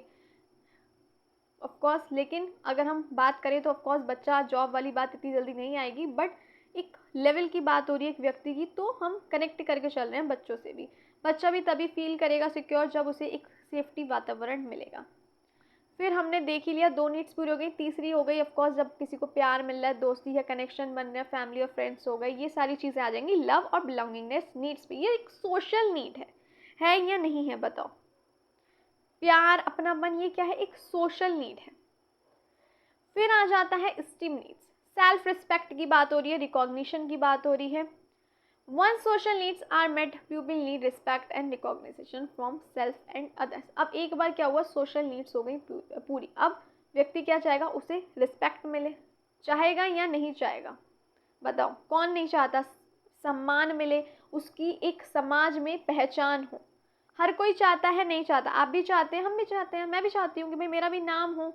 ऑफकोर्स। लेकिन अगर हम बात करें तो ऑफकोर्स बच्चा जॉब वाली बात इतनी जल्दी नहीं आएगी, बट एक लेवल की बात हो रही है एक व्यक्ति की, तो हम कनेक्ट करके चल रहे हैं बच्चों से भी। बच्चा भी तभी फील करेगा सिक्योर जब उसे एक सेफ्टी वातावरण मिलेगा। फिर हमने देख ही लिया, 2 नीड्स पूरी हो गई। तीसरी हो गई ऑफकोर्स जब किसी को प्यार मिल रहा है, दोस्ती है, कनेक्शन बन रहा है, फैमिली और फ्रेंड्स हो गए, ये सारी चीज़ें आ जाएंगी लव और बिलोंगिंगनेस नीड्स पे। ये एक सोशल नीड है या नहीं है बताओ। प्यार, अपनापन, ये क्या है, एक सोशल नीड है। फिर आ जाता है स्टीम नीड्स, सेल्फ रिस्पेक्ट की बात हो रही है, रिकॉग्निशन की बात हो रही है। One social needs are met, people need respect and recognition from self and others. अब एक बार क्या हुआ, सोशल नीड्स हो गई पूरी। अब व्यक्ति क्या चाहेगा, उसे रिस्पेक्ट मिले, चाहेगा या नहीं चाहेगा बताओ। कौन नहीं चाहता, सम्मान मिले, उसकी एक समाज में पहचान हो। हर कोई चाहता है, नहीं चाहता, आप भी चाहते हैं, हम भी चाहते हैं, मैं भी चाहती हूँ कि भाई मेरा भी नाम हो,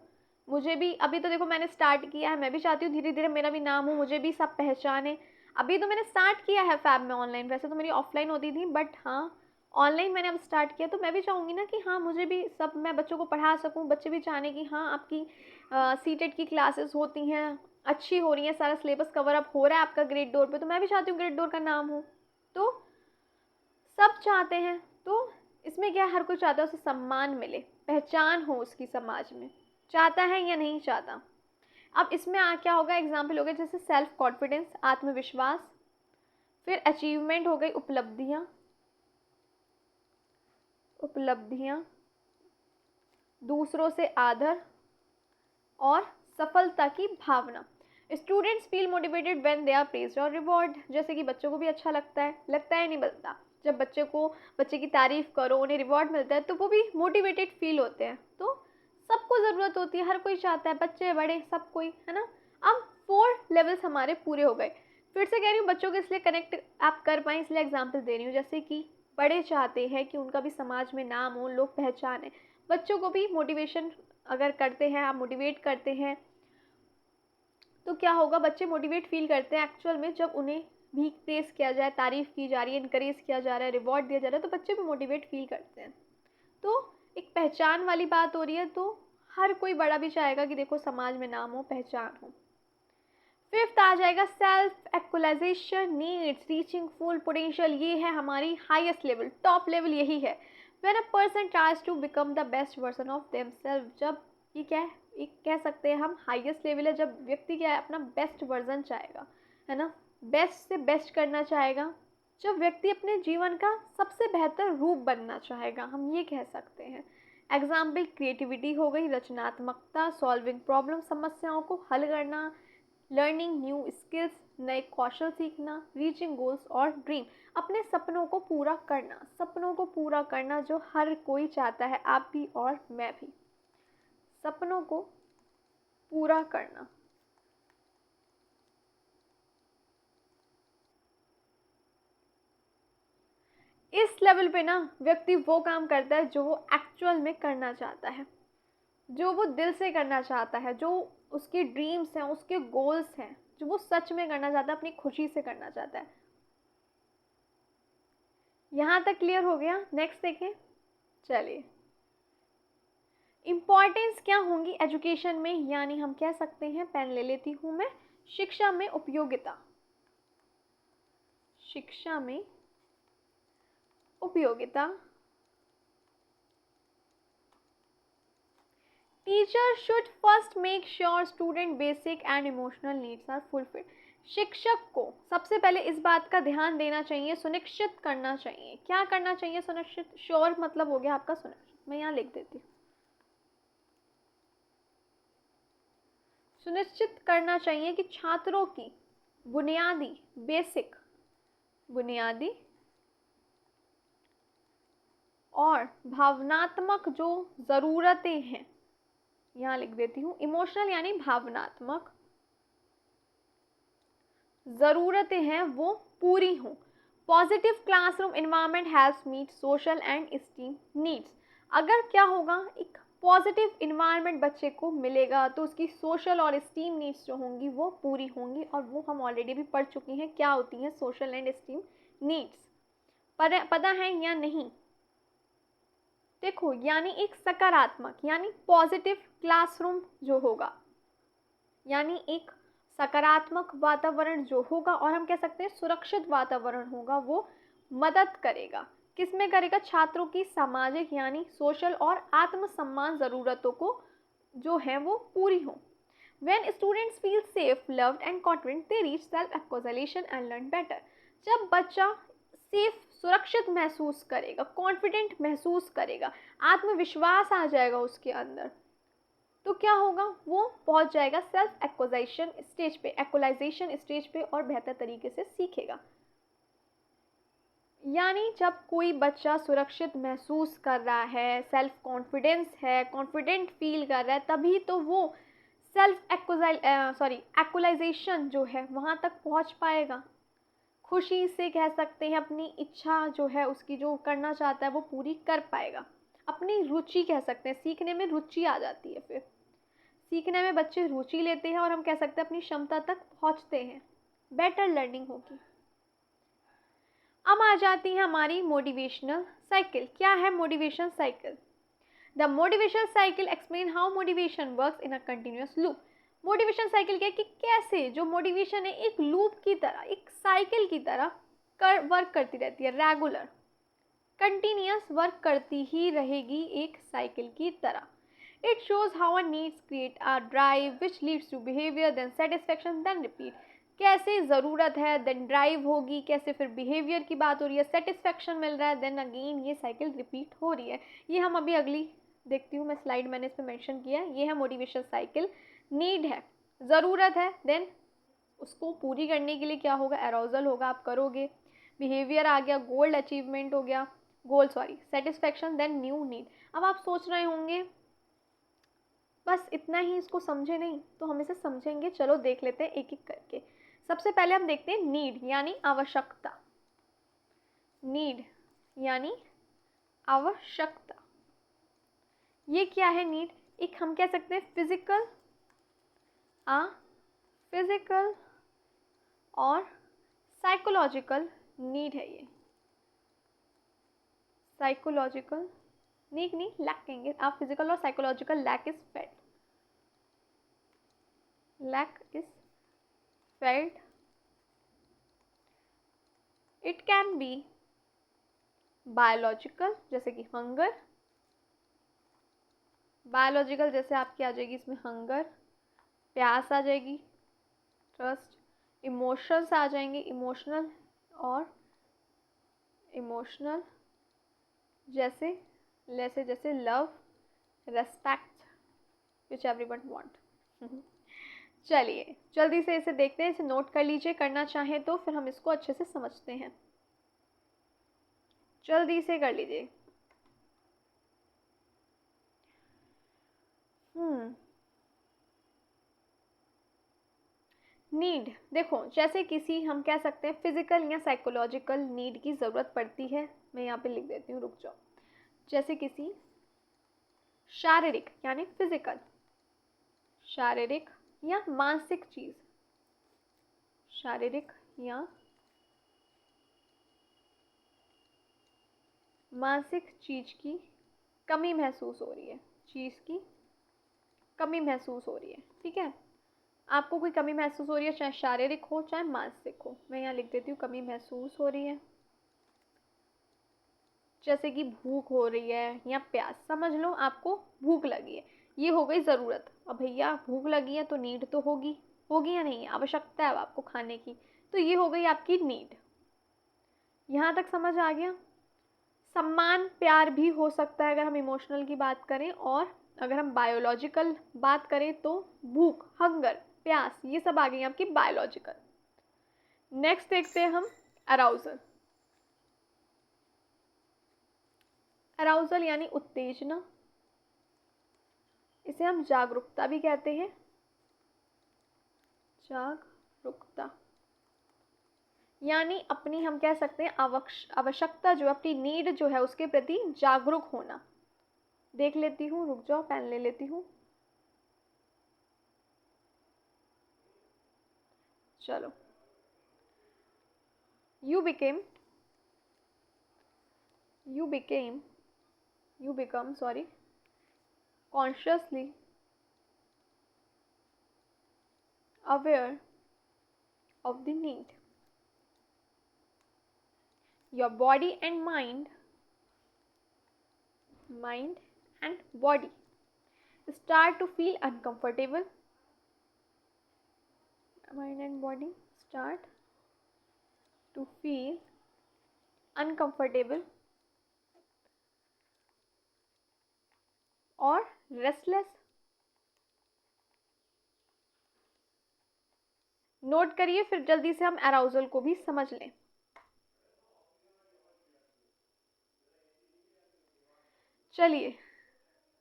मुझे भी। अभी तो देखो मैंने स्टार्ट किया है, मैं भी चाहती हूँ धीरे धीरे मेरा भी नाम हो, मुझे भी सब पहचाने। अभी तो मैंने स्टार्ट किया है फैब में ऑनलाइन, वैसे तो मेरी ऑफलाइन होती थी, बट हाँ ऑनलाइन मैंने अब स्टार्ट किया। तो मैं भी चाहूँगी ना कि हाँ मुझे भी सब, मैं बच्चों को पढ़ा सकूँ, बच्चे भी चाहने कि हाँ आपकी सीटेट की क्लासेस होती हैं, अच्छी हो रही हैं, सारा सिलेबस कवर अप हो रहा है आपका ग्रेड डोर पे, तो मैं भी चाहती हूँ ग्रेड डोर का नाम हो। तो सब चाहते हैं, तो इसमें क्या, हर कोई चाहता है उसे सम्मान मिले, पहचान हो उसकी समाज में। चाहता है या नहीं चाहता। अब इसमें क्या होगा, एग्जाम्पल हो गए जैसे सेल्फ कॉन्फिडेंस, आत्मविश्वास। फिर अचीवमेंट हो गई, उपलब्धियाँ, दूसरों से आदर और सफलता की भावना। Students feel motivated when they are praised और रिवॉर्ड। जैसे कि बच्चों को भी अच्छा लगता है नहीं बनता, जब बच्चे की तारीफ करो, उन्हें रिवॉर्ड मिलता है तो वो भी मोटिवेटेड फील होते हैं। तो सबको ज़रूरत होती है, हर कोई चाहता है, बच्चे बड़े सब कोई, है ना। अब 4 लेवल्स हमारे पूरे हो गए। फिर से कह रही हूँ बच्चों के इसलिए कनेक्ट आप कर पाएँ इसलिए एग्जाम्पल दे रही हूँ। जैसे कि बड़े चाहते हैं कि उनका भी समाज में नाम हो, लोग पहचाने। बच्चों को भी मोटिवेशन अगर करते हैं, आप मोटिवेट करते हैं तो क्या होगा, बच्चे मोटिवेट फील करते हैं एक्चुअल में जब उन्हें भी प्रेस किया जाए, तारीफ़ की जा रही है, इनकरेज किया जा रहा है, रिवॉर्ड दिया जा रहा है, तो बच्चे भी मोटिवेट फील करते हैं। तो एक पहचान वाली बात हो रही है, तो हर कोई बड़ा भी चाहेगा कि देखो समाज में नाम हो, पहचान हो। फिफ्थ आ जाएगा self actualization needs, reaching full potential. ये है हमारी हाईएस्ट लेवल, टॉप लेवल यही है। When a person tries to become the best version of themselves, जब ये क्या है, एक कह सकते हैं हम हाईएस्ट लेवल है जब व्यक्ति क्या है, अपना बेस्ट वर्जन चाहेगा, है ना, बेस्ट से बेस्ट करना चाहेगा। जब व्यक्ति अपने जीवन का सबसे बेहतर रूप बनना चाहेगा, हम ये कह सकते हैं। एग्जाम्पल क्रिएटिविटी हो गई, रचनात्मकता, सॉल्विंग प्रॉब्लम, समस्याओं को हल करना, लर्निंग न्यू स्किल्स, नए कौशल सीखना, रीचिंग गोल्स और ड्रीम, अपने सपनों को पूरा करना। सपनों को पूरा करना जो हर कोई चाहता है, आप भी और मैं भी, सपनों को पूरा करना। इस लेवल पे ना व्यक्ति वो काम करता है जो वो एक्चुअल में करना चाहता है, जो वो दिल से करना चाहता है, जो उसके ड्रीम्स हैं, उसके गोल्स हैं, जो वो सच में करना चाहता है, अपनी खुशी से करना चाहता है। यहाँ तक क्लियर हो गया। नेक्स्ट देखें, चलिए इम्पॉर्टेंस क्या होंगी एजुकेशन में, यानी हम कह सकते हैं, पेन ले लेती हूँ मैं, शिक्षा में उपयोगिता। शिक्षा में उपयोगिता। Teacher should first make sure student basic and emotional needs are fulfilled. शिक्षक को सबसे पहले इस बात का ध्यान देना चाहिए, सुनिश्चित करना चाहिए। क्या करना चाहिए, सुनिश्चित, श्योर मतलब हो गया आपका सुनिश्चित, मैं यहाँ लिख देती हूँ। सुनिश्चित करना चाहिए कि छात्रों की बुनियादी, बेसिक, बुनियादी और भावनात्मक जो ज़रूरतें हैं, यहाँ लिख देती हूँ, इमोशनल यानी भावनात्मक ज़रूरतें हैं, वो पूरी हों। Positive classroom environment helps meet social and esteem needs. अगर क्या होगा, एक पॉजिटिव इन्वायरमेंट बच्चे को मिलेगा तो उसकी सोशल और स्टीम नीड्स जो होंगी वो पूरी होंगी, और वो हम ऑलरेडी भी पढ़ चुके हैं क्या होती हैं सोशल एंड स्टीम नीड्स। पता है या नहीं? देखो, यानी एक सकारात्मक यानी पॉजिटिव क्लासरूम जो होगा, यानी एक सकारात्मक वातावरण जो होगा, और हम कह सकते हैं सुरक्षित वातावरण होगा, वो मदद करेगा। किस में करेगा? छात्रों की सामाजिक यानी सोशल और आत्मसम्मान ज़रूरतों को जो है वो पूरी हो। When students feel safe, loved and confident, they reach self-actualization and learn better. जब बच्चा सेफ सुरक्षित महसूस करेगा, कॉन्फिडेंट महसूस करेगा, आत्मविश्वास आ जाएगा उसके अंदर, तो क्या होगा, वो पहुंच जाएगा सेल्फ एक्चुअलाइजेशन स्टेज पे और बेहतर तरीके से सीखेगा। यानी जब कोई बच्चा सुरक्षित महसूस कर रहा है, सेल्फ कॉन्फिडेंस है, कॉन्फिडेंट फील कर रहा है, तभी तो वो सेल्फ एक्चुअलाइजेशन जो है वहाँ तक पहुँच पाएगा। खुशी से कह सकते हैं अपनी इच्छा जो है उसकी जो करना चाहता है वो पूरी कर पाएगा। अपनी रुचि कह सकते हैं, सीखने में रुचि आ जाती है, फिर सीखने में बच्चे रुचि लेते हैं और हम कह सकते हैं अपनी क्षमता तक पहुँचते हैं, बेटर लर्निंग होगी। अब आ जाती है हमारी मोटिवेशनल साइकिल। क्या है motivation cycle? The motivation cycle explain how motivation works in a continuous loop. Motivation cycle क्या है कि कैसे जो मोटिवेशन है एक लूप की तरह, एक साइकिल की तरह वर्क करती रहती है, रेगुलर कंटिन्यूअस वर्क करती ही रहेगी एक साइकिल की तरह। It shows how a needs create a drive which leads to behaviour then satisfaction then repeat. कैसे ज़रूरत है देन ड्राइव होगी, कैसे फिर बिहेवियर की बात हो रही है, सेटिस्फेक्शन मिल रहा है, देन अगेन ये साइकिल रिपीट हो रही है। ये हम अभी अगली देखती हूँ मैं स्लाइड, मैंने इस पर मैंशन किया है। ये है मोटिवेशन साइकिल। नीड है, ज़रूरत है, देन उसको पूरी करने के लिए क्या होगा, अराउजल होगा, आप करोगे। बिहेवियर आ गया, गोल अचीवमेंट हो गया, सेटिस्फेक्शन, देन न्यू नीड। अब आप सोच रहे होंगे बस इतना ही, इसको समझे नहीं, तो हम इसे समझेंगे। चलो देख लेते हैं एक एक करके। सबसे पहले हम देखते हैं नीड यानी आवश्यकता। नीड यानी आवश्यकता, ये क्या है? नीड एक हम कह सकते हैं फिजिकल और साइकोलॉजिकल नीड है। ये साइकोलॉजिकल नीड नहीं, लैक कहेंगे आप। फिजिकल और psychological lack is felt. It can be biological जैसे कि हंगर, बायोलॉजिकल जैसे आपकी आ जाएगी इसमें हंगर, प्यास आ जाएगी, ट्रस्ट, इमोशंस आ जाएंगे, इमोशनल जैसे जैसे लव, रेस्पेक्ट, विच एवरीवन वांट। चलिए जल्दी से इसे देखते हैं, इसे नोट कर लीजिए, करना चाहें तो फिर हम इसको अच्छे से समझते हैं। जल्दी से कर लीजिए। नीड देखो, जैसे किसी हम कह सकते हैं फिजिकल या साइकोलॉजिकल नीड की ज़रूरत पड़ती है। मैं यहाँ पे लिख देती हूँ, रुक जाओ। जैसे किसी शारीरिक यानी फिजिकल, शारीरिक या मानसिक चीज़, शारीरिक या मानसिक चीज़ की कमी महसूस हो रही है, चीज़ की कमी महसूस हो रही है, ठीक है। आपको कोई कमी महसूस हो रही है, चाहे शारीरिक हो चाहे मानसिक हो। मैं यहाँ लिख देती हूँ कमी महसूस हो रही है। जैसे कि भूख हो रही है या प्यास, समझ लो आपको भूख लगी है, ये हो गई ज़रूरत। अब भैया भूख लगी है तो नीड तो होगी या नहीं, आवश्यकता है आपको खाने की, तो ये हो गई आपकी नीड। यहाँ तक समझ आ गया? सम्मान प्यार भी हो सकता है अगर हम इमोशनल की बात करें, और अगर हम बायोलॉजिकल बात करें तो भूख, हंगर, प्यास, ये सब आ गई आपकी बायोलॉजिकल। नेक्स्ट देखते हैं हम अराउजल। अराउजल यानी उत्तेजना, इसे हम जागरूकता भी कहते हैं, जागरूकता। यानी अपनी हम कह सकते हैं आवश्यकता जो अपनी नीड जो है उसके प्रति जागरूक होना। देख लेती हूँ, रुक जाओ, पेन ले लेती हूँ। चलो, you became you become sorry consciously aware of the need. Your body and mind and body start to feel uncomfortable. Mind and body start to feel uncomfortable और रेस्टलेस। नोट करिए, फिर जल्दी से हम अराउजल को भी समझ लें। चलिए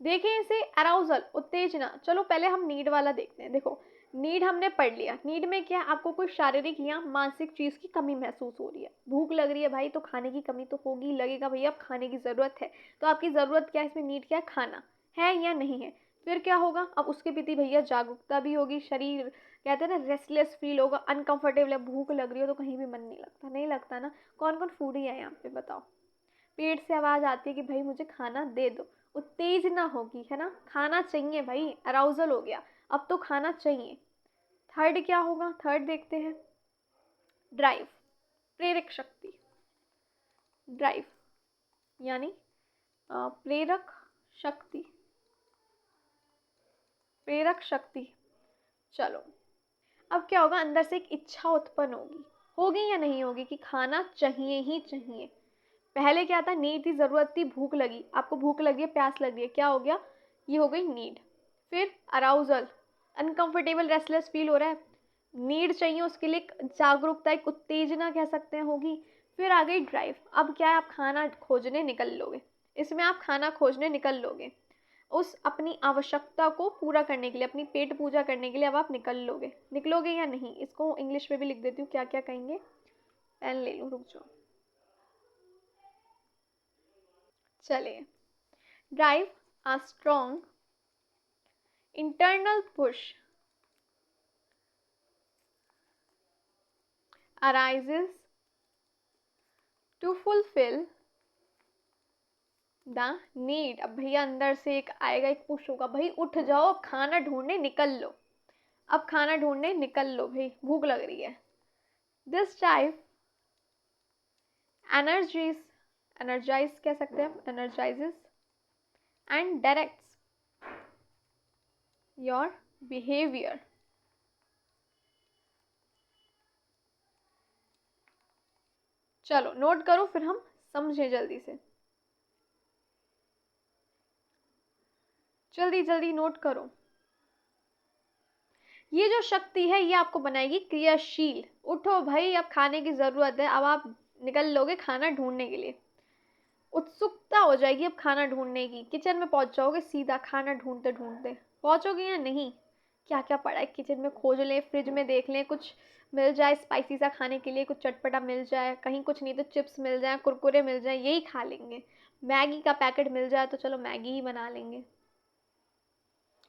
देखें इसे, अराउजल उत्तेजना। चलो पहले हम नीड वाला देखते हैं। देखो, नीड हमने पढ़ लिया। नीड में क्या, आपको कोई शारीरिक या मानसिक चीज़ की कमी महसूस हो रही है। भूख लग रही है भाई, तो खाने की कमी तो होगी, लगेगा भैया अब खाने की ज़रूरत है। तो आपकी ज़रूरत क्या है इसमें, नीड क्या है, खाना है या नहीं है। फिर क्या होगा, अब उसके प्रति भैया जागरूकता भी होगी। शरीर कहते हैं ना रेस्टलेस फील होगा, अनकंफर्टेबल है। भूख लग रही हो तो कहीं भी मन नहीं लगता, नहीं लगता ना। कौन कौन फूडी है यहाँ पे बताओ। पेट से आवाज़ आती है कि भाई मुझे खाना दे दो, उत्तेजना होगी, है ना। खाना चाहिए भाई, अराउजल हो गया, अब तो खाना चाहिए। थर्ड क्या होगा, थर्ड देखते हैं, ड्राइव, प्रेरक शक्ति। ड्राइव यानी प्रेरक शक्ति, प्रेरक शक्ति। चलो, अब क्या होगा, अंदर से एक इच्छा उत्पन्न होगी, होगी या नहीं होगी, कि खाना चाहिए ही चाहिए। पहले क्या था, नीड थी, ज़रूरत थी, भूख लगी, आपको भूख लगी है, प्यास लगी है, क्या हो गया, ये हो गई नीड। फिर अराउजल, अनकंफर्टेबल रेस्टलेस फील हो रहा है, नीड चाहिए, उसके लिए एक जागरूकता, एक उत्तेजना कह सकते हैं होगी। फिर आ गई ड्राइव। अब क्या है, आप खाना खोजने निकल लोगे, इसमें आप खाना खोजने निकल लोगे, उस अपनी आवश्यकता को पूरा करने के लिए, अपनी पेट पूजा करने के लिए अब आप निकलोगे या नहीं। इसको इंग्लिश में भी लिख देती हूँ, क्या क्या कहेंगे, पेन ले लूँ, रुक जाओ। चलिए, drive a strong internal push arises to fulfill the need। अब भैया अंदर से एक आएगा, एक पुश होगा, भाई उठ जाओ, अब खाना ढूंढने निकल लो, अब खाना ढूंढने निकल लो भाई, भूख लग रही है। दिस drive energize कह सकते हैं, energizes and directs your behavior। चलो नोट करो, फिर हम समझें जल्दी से, जल्दी जल्दी नोट करो। ये जो शक्ति है ये आपको बनाएगी क्रियाशील। उठो भाई, अब खाने की ज़रूरत है, अब आप निकल लोगे खाना ढूंढने के लिए। उत्सुकता हो जाएगी अब खाना ढूंढने की, किचन में पहुंच जाओगे सीधा, खाना ढूंढते ढूंढते पहुंचोगे या नहीं। क्या क्या पड़ा है किचन में, खोज लें, फ्रिज में देख लें, कुछ मिल जाए स्पाइसी सा खाने के लिए, कुछ चटपटा मिल जाए, कहीं कुछ नहीं तो चिप्स मिल जाए, कुरकुरे मिल जाए, यही खा लेंगे। मैगी का पैकेट मिल जाए तो चलो मैगी ही बना लेंगे।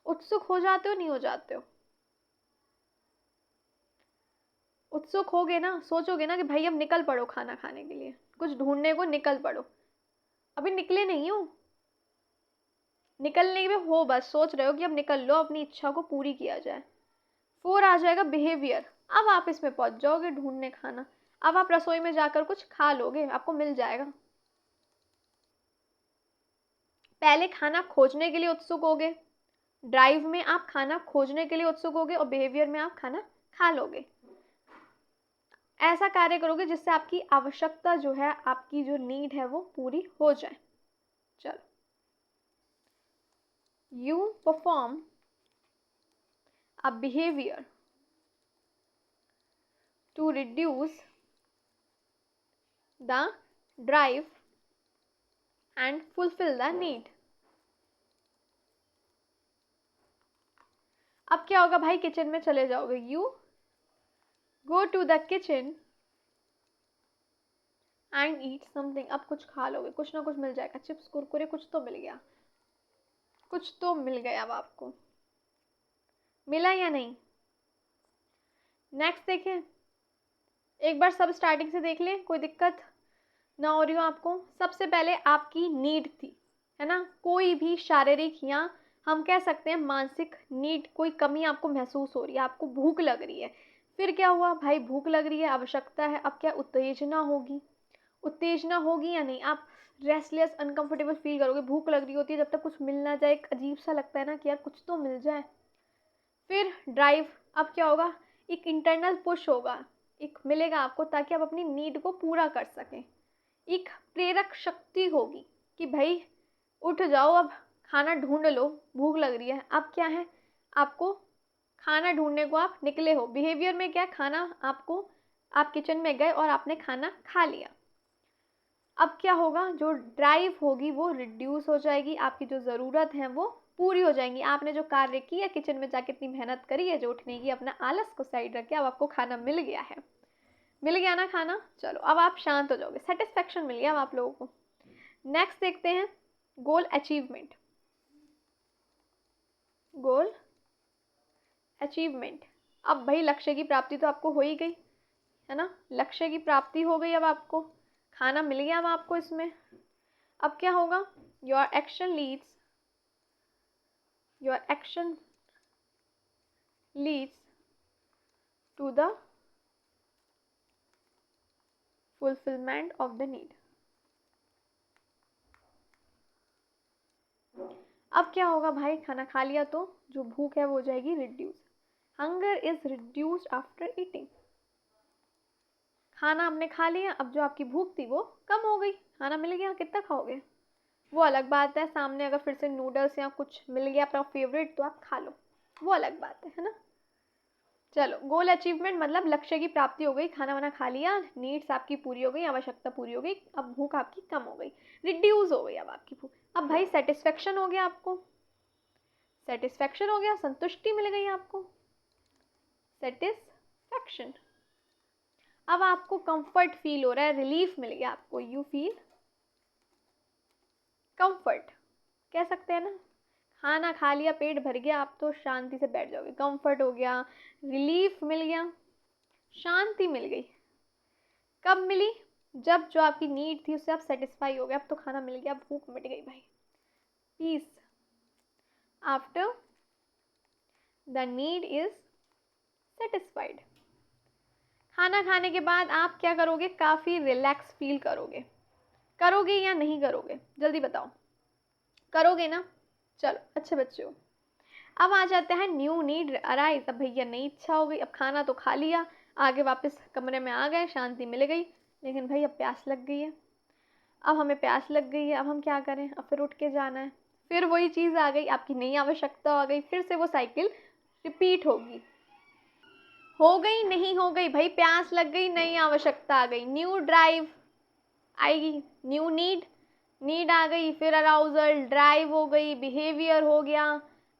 उत्सुक हो जाते हो, नहीं हो जाते हो। उत्सुक होगे ना, सोचोगे ना कि भाई अब निकल पड़ो खाना खाने के लिए, कुछ ढूंढने को निकल पड़ो। अभी निकले नहीं हो, निकलने में हो, बस सोच रहे हो कि अब निकल लो, अपनी इच्छा को पूरी किया जाए। 4 आ जाएगा बिहेवियर। अब आप इसमें पहुंच जाओगे ढूंढने खाना, अब आप रसोई में जाकर कुछ खा लोगे, आपको मिल जाएगा। पहले खाना खोजने के लिए उत्सुक होगे, ड्राइव में आप खाना खोजने के लिए उत्सुक होगे, और बिहेवियर में आप खाना खा लोगे। ऐसा कार्य करोगे जिससे आपकी आवश्यकता जो है, आपकी जो नीड है वो पूरी हो जाए। चलो, you perform a behaviour to reduce the drive and fulfil the need. अब क्या होगा भाई, किचन में चले जाओगे, you go to the kitchen and eat something, अब कुछ खा लोगे, कुछ ना कुछ मिल जाएगा, चिप्स कुरकुरे कुछ तो मिल गया, कुछ तो मिल गया अब आपको, मिला या नहीं। नेक्स्ट देखें, एक बार सब स्टार्टिंग से देख लें, कोई दिक्कत ना हो रही हो आपको। सबसे पहले आपकी नीड थी, है ना, कोई भी शारीरिक या हम कह सकते हैं मानसिक नीड, कोई कमी आपको महसूस हो रही है, आपको भूख लग रही है। फिर क्या हुआ भाई, भूख लग रही है, आवश्यकता है, अब क्या उत्तेजना होगी, उत्तेजना होगी या नहीं, आप रेस्टलेस अनकंफर्टेबल फील करोगे, भूख लग रही होती है, जब तक कुछ मिल ना जाए एक अजीब सा लगता है ना कि यार कुछ तो मिल जाए। फिर ड्राइव, अब क्या होगा, एक इंटरनल पुश होगा, एक मिलेगा आपको ताकि आप अपनी नीड को पूरा कर सकें, एक प्रेरक शक्ति होगी कि भाई उठ जाओ, अब खाना ढूंढ लो, भूख लग रही है। अब क्या है, आपको खाना ढूंढने को आप निकले हो, बिहेवियर में क्या, खाना आपको, आप किचन में गए और आपने खाना खा लिया। अब क्या होगा, जो ड्राइव होगी वो रिड्यूस हो जाएगी, आपकी जो ज़रूरत है वो पूरी हो जाएंगी, आपने जो कार्य किया किचन में जाके, इतनी मेहनत करी है जो उठने की, अपना आलस को साइड रख के अब आपको खाना मिल गया है, मिल गया ना खाना, चलो अब आप शांत हो जाओगे, सेटिस्फेक्शन मिल गया अब आप लोगों को। नेक्स्ट देखते हैं, गोल अचीवमेंट, गोल अचीवमेंट। अब भाई लक्ष्य की प्राप्ति तो आपको हो ही गई, है ना, लक्ष्य की प्राप्ति हो गई, अब आपको खाना मिल गया अब आपको इसमें। अब क्या होगा, your action leads, your action leads to the fulfilment of the need. अब क्या होगा भाई, खाना खा लिया तो जो भूख है वो हो जाएगी reduce, hunger is reduced after eating, खाना आपने खा लिया, अब जो आपकी भूख थी वो कम हो गई, खाना मिल गया, कितना खाओगे वो अलग बात है, सामने अगर फिर से नूडल्स या कुछ मिल गया अपना फेवरेट तो आप खा लो, वो अलग बात है ना। चलो, गोल अचीवमेंट मतलब लक्ष्य की प्राप्ति हो गई, खाना वाना खा लिया, नीड्स आपकी पूरी हो गई, आवश्यकता पूरी हो गई, अब भूख आपकी कम हो गई, रिड्यूस हो गई अब आपकी भूख। अब भाई सेटिस्फेक्शन हो गया आपको, सेटिस्फेक्शन हो गया, संतुष्टि मिल गई आपको, सेटिस्फेक्शन। अब आपको कंफर्ट फील हो रहा है, रिलीफ मिल गया आपको, यू फील कंफर्ट, कह सकते हैं ना, खाना खा लिया, पेट भर गया, आप तो शांति से बैठ जाओगे, कंफर्ट हो गया, रिलीफ मिल गया, शांति मिल गई। कब मिली, जब जो आपकी नीड थी उससे आप सेटिस्फाई हो गए, अब तो खाना मिल गया, भूख मिट गई भाई, peace after the need is satisfied. खाना खाने के बाद आप क्या करोगे, काफ़ी रिलैक्स फील करोगे, करोगे या नहीं करोगे, जल्दी बताओ, करोगे ना, चलो अच्छे बच्चे हो। अब आ जाते हैं न्यू नीड अराइज, अब भैया नई इच्छा हो गई, अब खाना तो खा लिया, आगे वापस कमरे में आ गए, शांति मिल गई, लेकिन भाई अब प्यास लग गई है, अब हमें प्यास लग गई है, अब हम क्या करें, अब फिर उठ के जाना है, फिर वही चीज़ आ गई, आपकी नई आवश्यकता आ गई, फिर से वो साइकिल रिपीट होगी, हो गई नहीं हो गई भाई, प्यास लग गई, नई आवश्यकता आ गई, न्यू ड्राइव आएगी, न्यू नीड, नीड आ गई, फिर अराउजल, ड्राइव हो गई, बिहेवियर हो गया,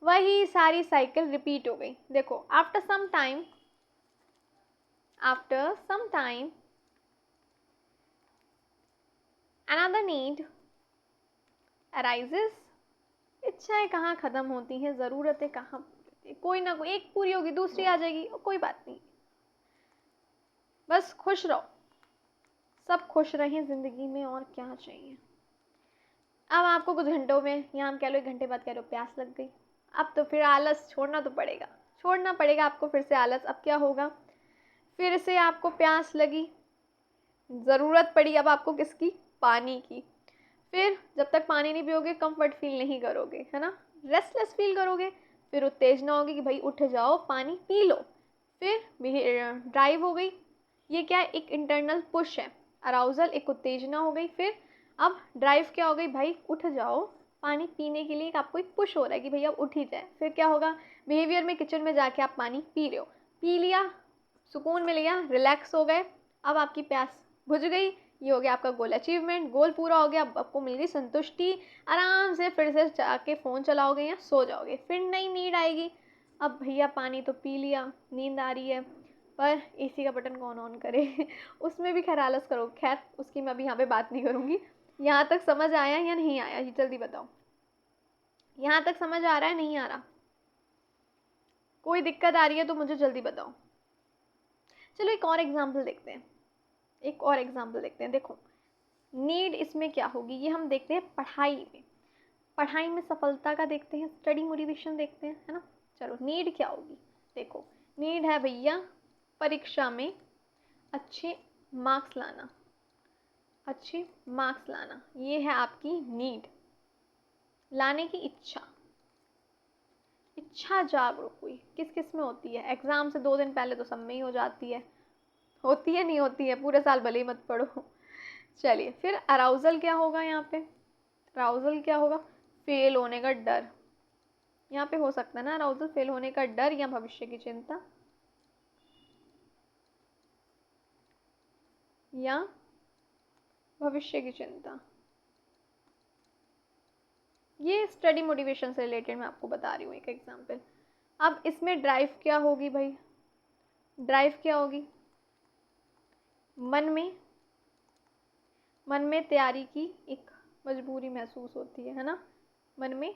वही सारी साइकिल रिपीट हो गई। देखो after some time, after some time another need arises, इच्छाएं कहाँ ख़त्म होती हैं, ज़रूरतें कहाँ पूरी होती हैं, कोई ना कोई एक पूरी होगी दूसरी आ जाएगी, कोई बात नहीं, बस खुश रहो, सब खुश रहें ज़िंदगी में, और क्या चाहिए। अब आपको कुछ घंटों में, या हम कह लो 1 घंटे बाद कह लो प्यास लग गई, अब तो फिर आलस छोड़ना तो पड़ेगा, छोड़ना पड़ेगा आपको फिर से आलस। अब क्या होगा, फिर से आपको प्यास लगी, ज़रूरत पड़ी अब आपको किसकी, पानी की, फिर जब तक पानी नहीं पियोगे कंफर्ट फील नहीं करोगे, है ना, रेस्टलेस फील करोगे, फिर उत्तेजना होगी कि भाई उठ जाओ पानी पी लो, फिर ड्राइव हो गई, ये क्या है, एक इंटरनल पुश है, अराउजल एक उत्तेजना हो गई, फिर अब ड्राइव क्या हो गई, भाई उठ जाओ पानी पीने के लिए, आपको एक पुश हो रहा है कि भैया उठ ही जाए, फिर क्या होगा, बिहेवियर में किचन में जाके आप पानी पी रहे हो, पी लिया, सुकून मिल गया, रिलैक्स हो गए, अब आपकी प्यास बुझ गई, ये हो गया आपका गोल अचीवमेंट, गोल पूरा हो गया, अब आपको मिल गई संतुष्टि, आराम से फिर से जाके फ़ोन चलाओगे या सो जाओगे, फिर नई नीड आएगी, अब भैया पानी तो पी लिया, नींद आ रही है, पर एसी का बटन कौन ऑन करे उसमें भी खैर आलस करो, खैर उसकी मैं अभी यहाँ पे बात नहीं करूँगी। यहाँ तक समझ आया या नहीं आया, ये जल्दी बताओ। यहाँ तक समझ आ रहा है, नहीं आ रहा? कोई दिक्कत आ रही है तो मुझे जल्दी बताओ। चलो एक और एग्जाम्पल देखते हैं, एक और एग्जाम्पल देखते हैं। देखो नीड इसमें क्या होगी, ये हम देखते हैं पढ़ाई में। पढ़ाई में सफलता का देखते हैं, स्टडी मोटिवेशन देखते हैं, है ना। चलो नीड क्या होगी, देखो नीड है भैया परीक्षा में अच्छे मार्क्स लाना, अच्छे मार्क्स लाना, ये है आपकी नीड। लाने की इच्छा, इच्छा जागरूक हुई, किस किस में होती है? एग्ज़ाम से 2 दिन पहले तो सब में ही हो जाती है, होती है नहीं होती है, पूरे साल भले ही मत पढ़ो। चलिए फिर अराउजल क्या होगा यहाँ पे, अराउजल क्या होगा? फेल होने का डर, यहाँ पे हो सकता है ना अराउजल, फेल होने का डर या भविष्य की चिंता, या भविष्य की चिंता। ये स्टडी मोटिवेशन से रिलेटेड मैं आपको बता रही हूँ एक एग्जांपल। अब इसमें ड्राइव क्या होगी भाई, ड्राइव क्या होगी? मन में तैयारी की एक मजबूरी महसूस होती है ना। मन में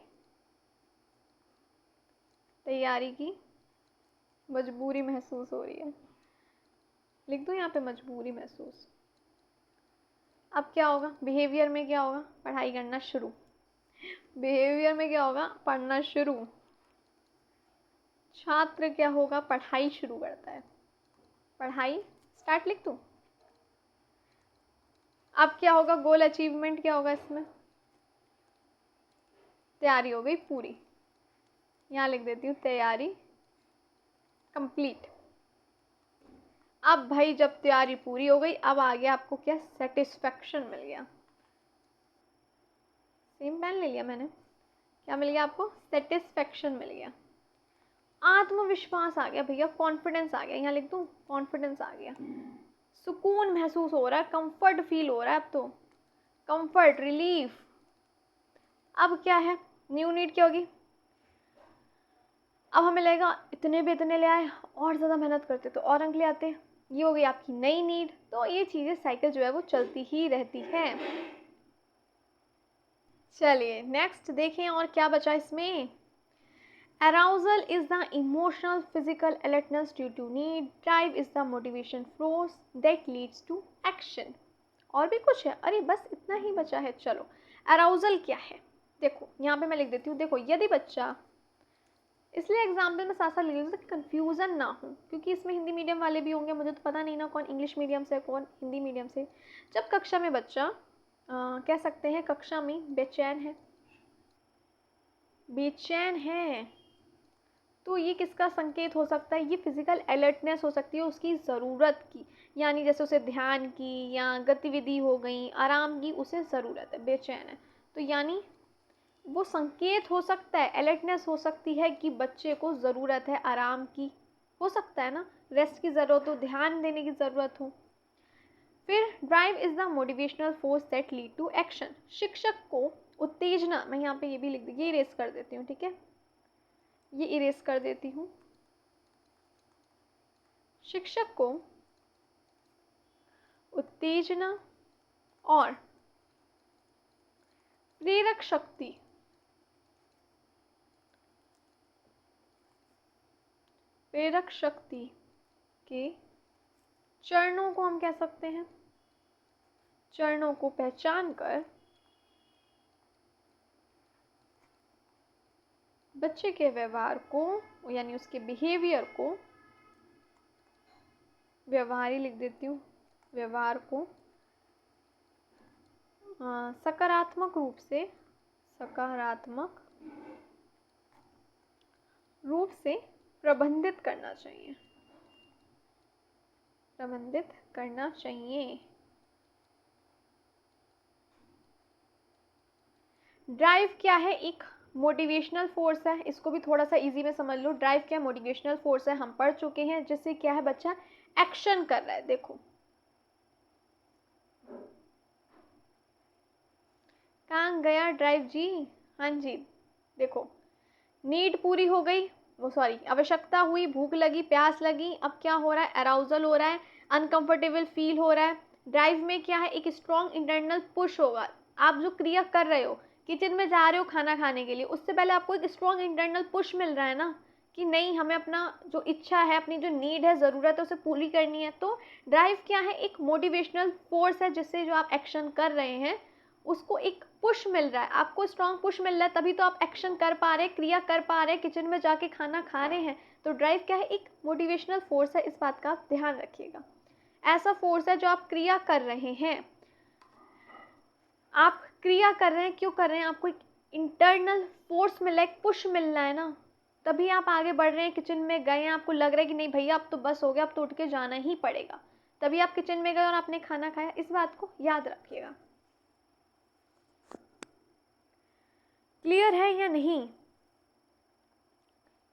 तैयारी की मजबूरी महसूस हो रही है, लिख दो यहाँ पे मजबूरी महसूस। अब क्या होगा? बिहेवियर में क्या होगा? पढ़ाई करना शुरू। बिहेवियर में क्या होगा? पढ़ना शुरू। छात्र क्या होगा? पढ़ाई शुरू करता है, पढ़ाई स्टार्ट, लिख दूँ? अब क्या होगा? गोल अचीवमेंट क्या होगा इसमें? तैयारी हो गई पूरी, यहाँ लिख देती हूँ तैयारी कंप्लीट। अब भाई जब तैयारी पूरी हो गई, अब आ गया आपको क्या? सेटिस्फेक्शन मिल गया। सेम पेन ले लिया मैंने, क्या मिल गया आपको? सेटिस्फेक्शन मिल गया। आत्मविश्वास आ गया भैया, कॉन्फिडेंस आ गया, यहाँ लिख दूँ कॉन्फिडेंस आ गया। सुकून महसूस हो रहा है, कंफर्ट फील हो रहा है, अब तो कंफर्ट, रिलीफ। अब क्या है? न्यू नीड क्या होगी? अब हमें लगेगा इतने भी इतने ले आए, और ज़्यादा मेहनत करते तो और अंक ले आते। ये हो गई आपकी नई नीड। तो ये चीज़ें साइकिल जो है वो चलती ही रहती है। चलिए नेक्स्ट देखें और क्या बचा इसमें। Arousal is the emotional physical alertness due to need, drive is the motivation force that leads to action. और भी कुछ है? अरे बस इतना ही बचा है। चलो अराउजल क्या है, देखो यहाँ पे मैं लिख देती हूँ। देखो यदि बच्चा, इसलिए एग्जाम्पल में साथ साथ लिख लेती हूँ कन्फ्यूज़न ना हो, क्योंकि इसमें हिंदी मीडियम वाले भी होंगे, मुझे तो पता नहीं ना कौन इंग्लिश मीडियम से कौन हिंदी मीडियम से। जब कक्षा में बच्चा कह सकते हैं कक्षा में बेचैन है, बेचैन है, तो ये किसका संकेत हो सकता है? ये फिजिकल अलर्टनेस हो सकती है उसकी ज़रूरत की, यानी जैसे उसे ध्यान की या गतिविधि हो गई, आराम की उसे ज़रूरत है, बेचैन है, तो यानी वो संकेत हो सकता है, अलर्टनेस हो सकती है कि बच्चे को ज़रूरत है आराम की, हो सकता है ना, रेस्ट की ज़रूरत हो, ध्यान देने की ज़रूरत हो। फिर drive is the motivational force that lead to action. शिक्षक को उत्तेजना, मैं यहाँ पे ये भी लिख दी, ये इरेज कर देती हूँ, ठीक है, ये इरेज कर देती हूँ। शिक्षक को उत्तेजना और प्रेरक शक्ति, प्रेरक शक्ति के चरणों को हम कह सकते हैं, चरणों को पहचान कर बच्चे के व्यवहार को, यानी उसके बिहेवियर को, व्यवहार ही लिख देती हूँ, व्यवहार को सकारात्मक रूप से, सकारात्मक रूप से प्रबंधित करना चाहिए, प्रबंधित करना चाहिए। ड्राइव क्या है? एक मोटिवेशनल फोर्स है, इसको भी थोड़ा सा इजी में समझ लो। ड्राइव क्या? मोटिवेशनल फोर्स है, हम पढ़ चुके हैं, जिससे क्या है बच्चा एक्शन कर रहा है। देखो कहाँ गया ड्राइव जी? हाँ जी, देखो नीड पूरी हो गई, आवश्यकता हुई, भूख लगी, प्यास लगी, अब क्या हो रहा है, अराउजल हो रहा है, अनकंफर्टेबल फील हो रहा है। ड्राइव में क्या है, एक स्ट्रॉन्ग इंटरनल पुश होगा। आप जो क्रिया कर रहे हो, किचन में जा रहे हो खाना खाने के लिए, उससे पहले आपको एक स्ट्रॉन्ग इंटरनल पुश मिल रहा है ना, कि नहीं हमें अपना जो इच्छा है, अपनी जो नीड है, ज़रूरत है, उसे पूरी करनी है। तो ड्राइव क्या है, एक मोटिवेशनल फोर्स है, जिससे जो आप एक्शन कर रहे हैं उसको एक पुश मिल रहा है, आपको स्ट्रॉन्ग पुश मिल रहा है, तभी तो आप एक्शन कर पा रहे हैं, क्रिया कर पा रहे हैं, किचन में जाके खाना खा रहे हैं। तो ड्राइव क्या है, एक मोटिवेशनल फोर्स है, इस बात का आप ध्यान रखिएगा। ऐसा फोर्स है जो आप क्रिया कर रहे हैं, आप क्रिया कर रहे हैं, क्यों कर रहे हैं, आपको एक इंटरनल फोर्स मिल रहा है, एक पुश मिल रहा है ना, तभी आप आगे बढ़ रहे हैं। किचन में गए हैं, आपको लग रहा है कि नहीं भैया अब तो बस हो गया, अब तो उठ के जाना ही पड़ेगा, तभी आप किचन में गए और आपने खाना खाया। इस बात को याद रखिएगा। क्लियर है या नहीं?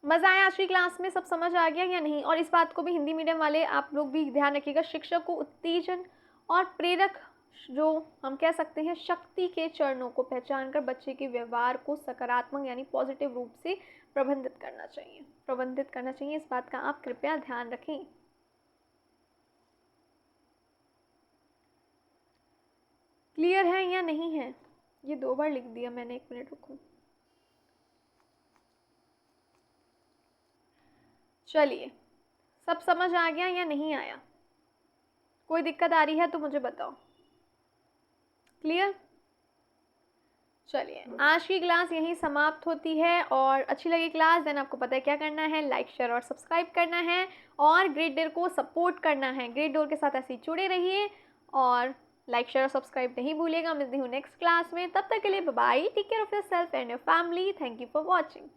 मज़ा आया आज की क्लास में? सब समझ आ गया या नहीं? और इस बात को भी हिंदी मीडियम वाले आप लोग भी ध्यान रखिएगा, शिक्षक को उत्तेजन और प्रेरक, जो हम कह सकते हैं शक्ति के चरणों को पहचान कर बच्चे के व्यवहार को सकारात्मक यानी पॉजिटिव रूप से प्रबंधित करना चाहिए। इस बात का आप कृपया ध्यान रखें। क्लियर है या नहीं है? ये 2 बार लिख दिया मैंने, 1 मिनट रुको। चलिए, सब समझ आ गया या नहीं आया? कोई दिक्कत आ रही है तो मुझे बताओ। क्लियर? चलिए, आज की क्लास यहीं समाप्त होती है। और अच्छी लगी क्लास, देन आपको पता है क्या करना है, लाइक शेयर और सब्सक्राइब करना है और ग्रेट डोर को सपोर्ट करना है। ग्रेट डोर के साथ ऐसे ही जुड़े रहिए और लाइक शेयर और सब्सक्राइब नहीं भूलिएगा। मिलती हूँ नेक्स्ट क्लास में, तब तक के लिए bye bye, take care of yourself and your family. Thank you for watching.